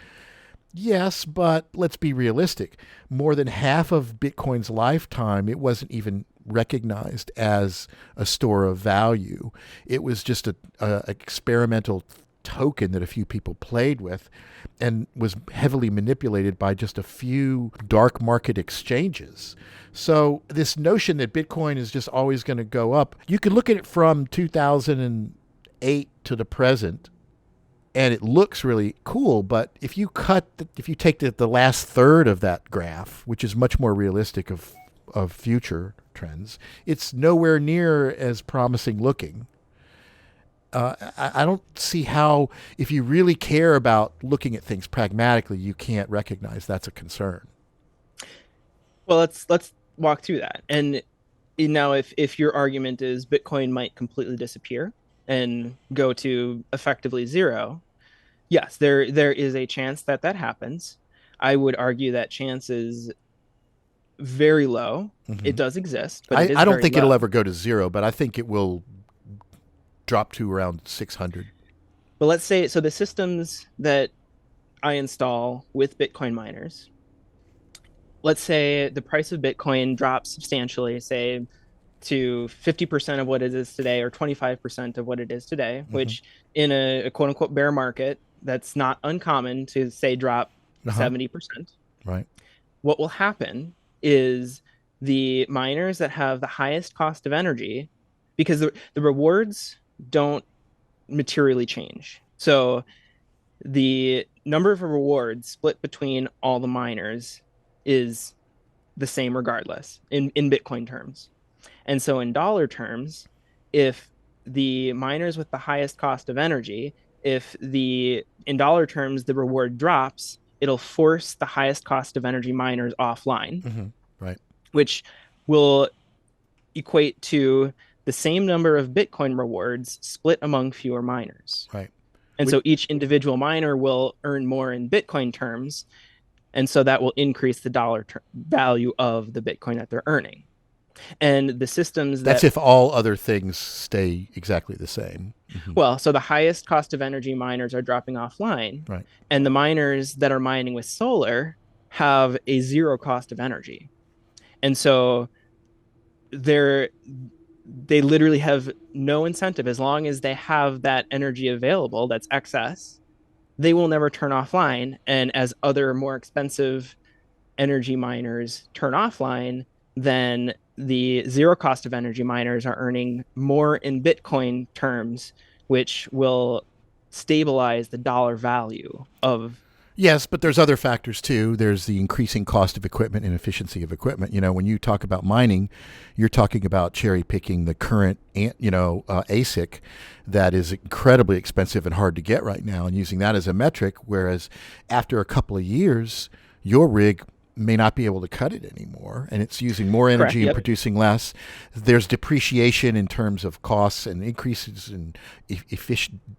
Yes, but let's be realistic. More than half of Bitcoin's lifetime, it wasn't even recognized as a store of value. It was just a experimental token that a few people played with, and was heavily manipulated by just a few dark market exchanges. So this notion that Bitcoin is just always going to go up, you can look at it from 2008 to the present, and it looks really cool. But if you take the last third of that graph, which is much more realistic of future trends, it's nowhere near as promising looking. I don't see how, if you really care about looking at things pragmatically, you can't recognize that's a concern. Well, let's walk through that. And now, if your argument is Bitcoin might completely disappear and go to effectively zero, yes, there is a chance that happens. I would argue that chance is very low. Mm-hmm. It does exist, but I don't think it'll ever go to zero, but I think it will drop to around 600. But let's say, so the systems that I install with Bitcoin miners, let's say the price of Bitcoin drops substantially, say to 50% of what it is today, or 25% of what it is today, mm-hmm. which in a quote unquote bear market, that's not uncommon to say drop 70%. Right. What will happen is the miners that have the highest cost of energy, because the rewards don't materially change. So the number of rewards split between all the miners is the same regardless in Bitcoin terms. And so in dollar terms, if the miners with the highest cost of energy, in dollar terms, the reward drops, it'll force the highest cost of energy miners offline, mm-hmm. Right? Which will equate to the same number of Bitcoin rewards split among fewer miners. Right. And so each individual miner will earn more in Bitcoin terms. And so that will increase the dollar value of the Bitcoin that they're earning. And the systems That's that, if all other things stay exactly the same. Hmm. well, so the highest cost of energy miners are dropping offline, Right. and the miners that are mining with solar have a zero cost of energy. And so they're they literally have no incentive as long as they have that energy available that's excess. They will never turn offline. And as other more expensive energy miners turn offline, then the zero cost of energy miners are earning more in Bitcoin terms, which will stabilize the dollar value of. Yes, but there's other factors too. There's the increasing cost of equipment and efficiency of equipment. When you talk about mining, you're talking about cherry picking the current, ASIC that is incredibly expensive and hard to get right now, and using that as a metric. Whereas after a couple of years, your rig may not be able to cut it anymore, and it's using more Correct. energy and Yep. producing less. There's depreciation in terms of costs and increases in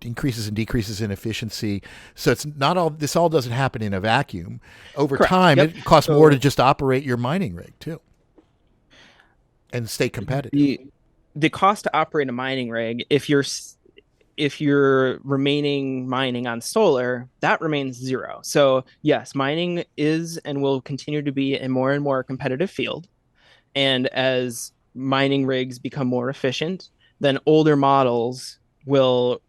increases and decreases in efficiency. So it's not all this all doesn't happen in a vacuum. Over Correct. time, Yep. it costs more to So just operate your mining rig too and stay competitive. the the cost to operate a mining rig, if you're remaining mining on solar, that remains zero. So yes, mining is and will continue to be a more and more competitive field. And as mining rigs become more efficient, then older models will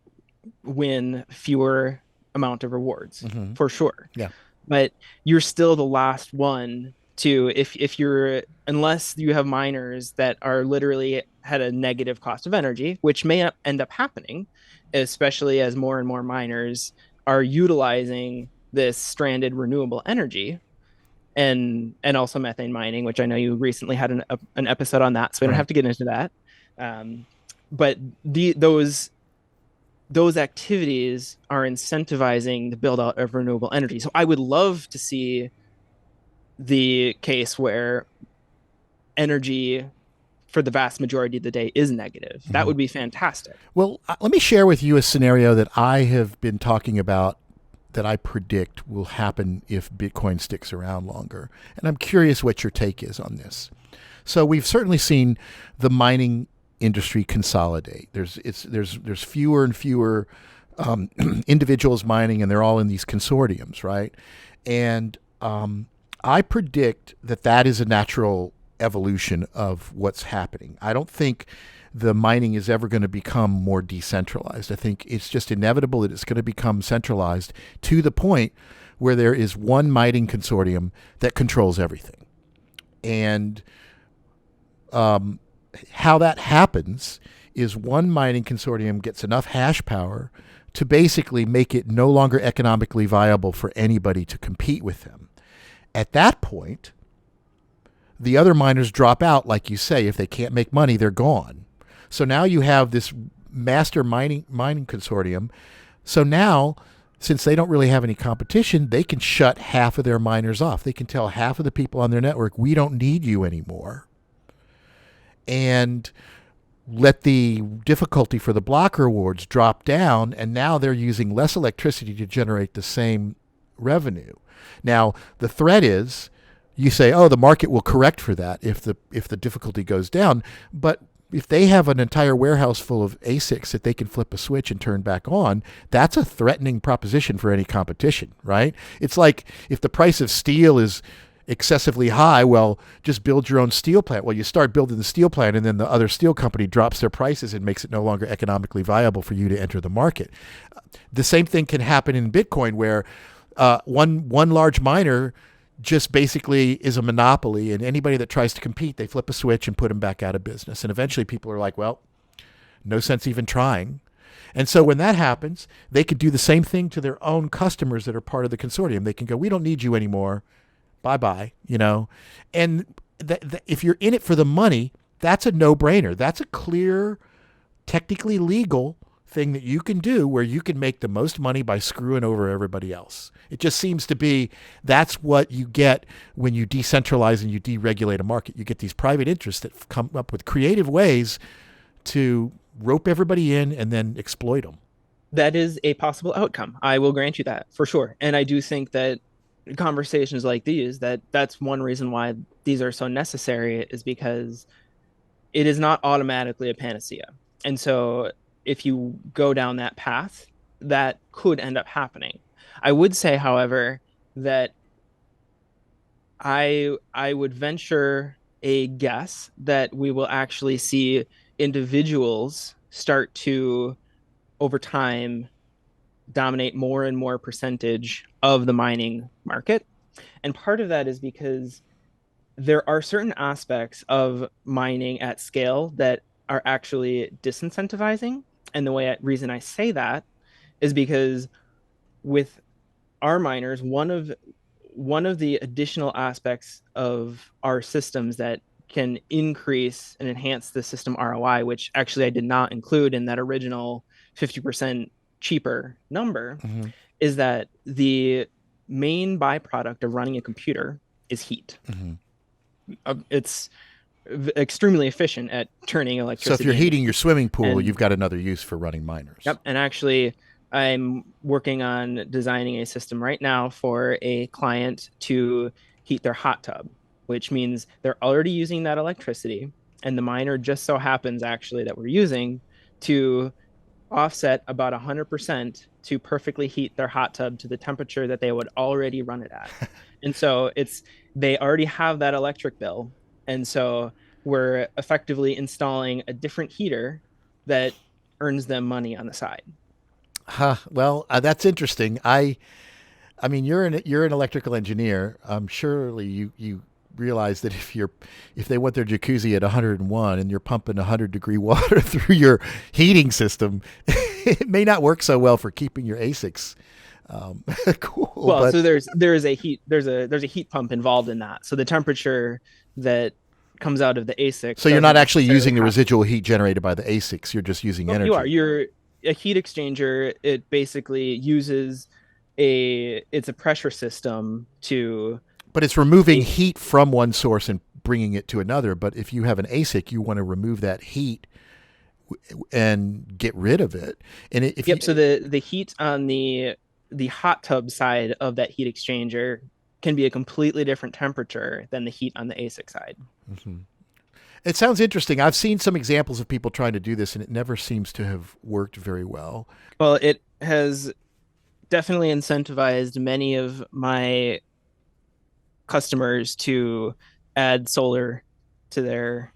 win fewer amount of rewards Hmm. for sure. Yeah. But you're still the last one to, if you're, unless you have miners that are literally had a negative cost of energy, which may end up happening, especially as more and more miners are utilizing this stranded renewable energy, and also methane mining, which I know you recently had an episode on that, so we don't Right. have to get into that. Um, but those activities are incentivizing the build out of renewable energy. So I would love to see the case where energy for the vast majority of the day is negative. That Hmm. would be fantastic. Well, let me share with you a scenario that I have been talking about that I predict will happen if Bitcoin sticks around longer. And I'm curious what your take is on this. So we've certainly seen the mining industry consolidate. There's fewer and fewer individuals mining, and they're all in these consortiums, right? And I predict that that is a natural evolution of what's happening. I don't think the mining is ever going to become more decentralized. I think it's just inevitable that it's going to become centralized to the point where there is one mining consortium that controls everything. And how that happens is one mining consortium gets enough hash power to basically make it no longer economically viable for anybody to compete with them. At that point, the other miners drop out, like you say. If they can't make money, they're gone. So now you have this master mining consortium. So now, since they don't really have any competition, they can shut half of their miners off. They can tell half of the people on their network, we don't need you anymore. And let the difficulty for the block rewards drop down, and now they're using less electricity to generate the same revenue. Now, the threat is you say, oh, the market will correct for that if the difficulty goes down. But if they have an entire warehouse full of ASICs that they can flip a switch and turn back on, that's a threatening proposition for any competition, right? It's like if the price of steel is excessively high, well, just build your own steel plant. Well, you start building the steel plant, and then the other steel company drops their prices and makes it no longer economically viable for you to enter the market. The same thing can happen in Bitcoin, where one large miner just basically is a monopoly, and anybody that tries to compete, they flip a switch and put them back out of business. And eventually people are like, well, no sense even trying. And so when that happens, they could do the same thing to their own customers that are part of the consortium. They can go, we don't need you anymore. Bye-bye, And if you're in it for the money, that's a no-brainer. That's a clear, technically legal thing that you can do where you can make the most money by screwing over everybody else. It just seems to be that's what you get when you decentralize and you deregulate a market. You get these private interests that come up with creative ways to rope everybody in and then exploit them. That is a possible outcome. I will grant you that for sure. And I do think that conversations like these, that's one reason why these are so necessary, is because it is not automatically a panacea. And so if you go down that path, that could end up happening. I would say, however, that I would venture a guess that we will actually see individuals start to over time dominate more and more percentage of the mining market. And part of that is because there are certain aspects of mining at scale that are actually disincentivizing. And reason I say that is because with our miners, one of the additional aspects of our systems that can increase and enhance the system ROI, which actually I did not include in that original 50% cheaper number, Mm-hmm. is that the main byproduct of running a computer is heat. Mm-hmm. It's extremely efficient at turning So if you're electricity into heating your heat. swimming pool, And you've got another use for running miners. yep, and actually, I'm working on designing a system right now for a client to heat their hot tub, which means they're already using that electricity, and the miner just so happens actually that we're using to offset about 100% to perfectly heat their hot tub to the temperature that they would already run it at. And so they already have that electric bill. And so we're effectively installing a different heater that earns them money on the side. Huh. Well, that's interesting. I mean, you're an electrical engineer. Surely you realize that if they want their jacuzzi at 101 and you're pumping 100-degree water through your heating system, it may not work so well for keeping your ASICs cool. Well, But so there's a heat pump involved in that. So the temperature that comes out of the ASIC so you're not doesn't actually necessarily using the have. residual heat generated by the ASICs. You're just using Oh, you are. energy. You're a heat exchanger. It basically uses it's a pressure system to But it's removing make. heat from one source and bringing it to another. But if you have an ASIC, you want to remove that heat and get rid of it. And if you Yep. So the heat on the hot tub side of that heat exchanger can be a completely different temperature than the heat on the ASIC side. Mhm. It sounds interesting. I've seen some examples of people trying to do this, and it never seems to have worked very well. Well, it has definitely incentivized many of my customers to add solar to their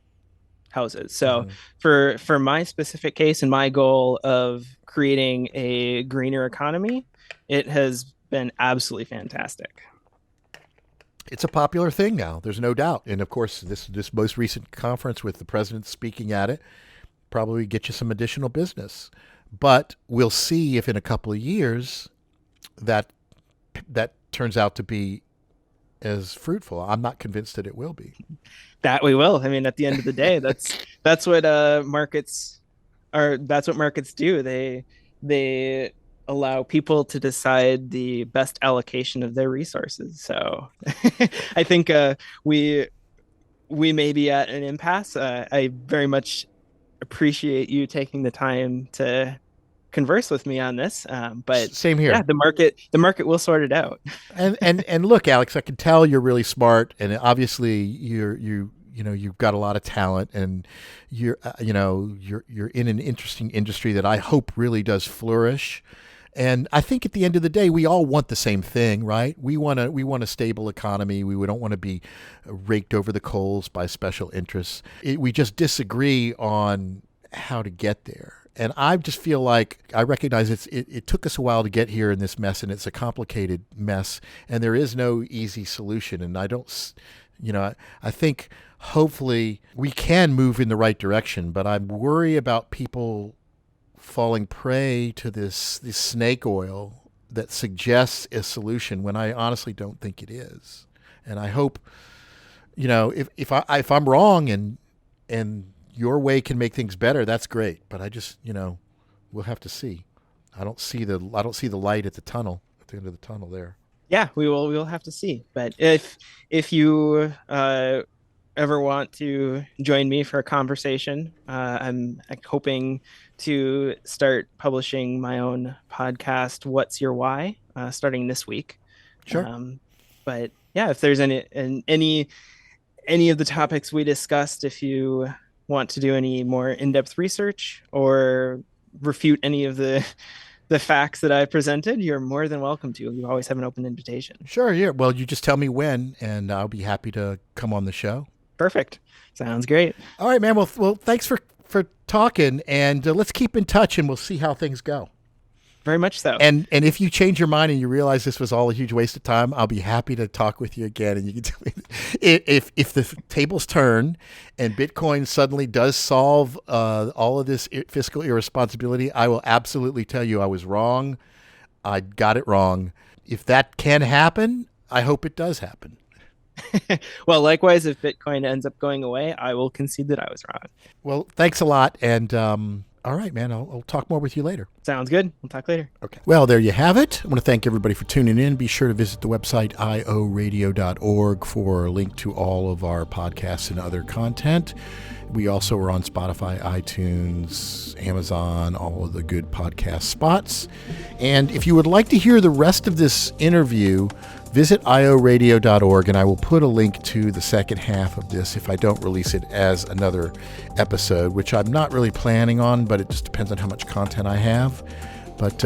houses. So Mm-hmm. for my specific case and my goal of creating a greener economy, it has been absolutely fantastic. It's a popular thing now. There's no doubt. And of course, this most recent conference with the president speaking at it probably get you some additional business. But we'll see if in a couple of years that that turns out to be as fruitful. I'm not convinced that it will be. That we will. I mean, at the end of the day, that's what markets are. That's what markets do. They allow people to decide the best allocation of their resources. So I think we we may be at an impasse. I very much appreciate you taking the time to converse with me on this. But Same yeah, here. the market will sort it out. And look, Alex, I can tell you're really smart, and obviously you've got a lot of talent, and you're in an interesting industry that I hope really does flourish. And I think at the end of the day, we all want the same thing, right? We want a stable economy. We don't want to be raked over the coals by special interests. We just disagree on how to get there. And I just feel like I recognize it took us a while to get here in this mess, and it's a complicated mess, and there is no easy solution. And I don't, I think hopefully we can move in the right direction, but I worry about people falling prey to this snake oil that suggests a solution when I honestly don't think it is. And I hope, if I'm wrong and your way can make things better, that's great. But I just, we'll have to see. I don't see the light at the end of the tunnel there. Yeah, we will have to see. But if you ever want to join me for a conversation, I'm hoping to start publishing my own podcast, What's Your Why, starting this week. Sure. Um, but yeah, if there's any of the topics we discussed, if you want to do any more in-depth research or refute any of the facts that I presented, you're more than welcome to. You always have an open invitation. Sure, yeah. Well, you just tell me when, and I'll be happy to come on the show. Perfect. Sounds great. All right, man. Well, thanks for talking, and let's keep in touch, and we'll see how things go. Very much so. And if you change your mind and you realize this was all a huge waste of time, I'll be happy to talk with you again. And you can tell me if the tables turn and Bitcoin suddenly does solve all of this fiscal irresponsibility, I will absolutely tell you I was wrong. I got it wrong. If that can happen, I hope it does happen. Well, likewise, if Bitcoin ends up going away, I will concede that I was wrong. Well, thanks a lot. And all right, man, I'll talk more with you later. Sounds good. We'll talk later. Okay. Well, there you have it. I want to thank everybody for tuning in. Be sure to visit the website ioRadio.org for a link to all of our podcasts and other content. We also are on Spotify, iTunes, Amazon, all of the good podcast spots. And if you would like to hear the rest of this interview, visit ioRadio.org, and I will put a link to the second half of this if I don't release it as another episode, which I'm not really planning on, but it just depends on how much content I have. But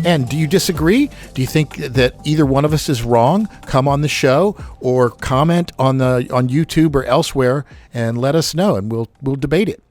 and do you disagree? Do you think that either one of us is wrong? Come on the show or comment on YouTube or elsewhere and let us know, and we'll debate it.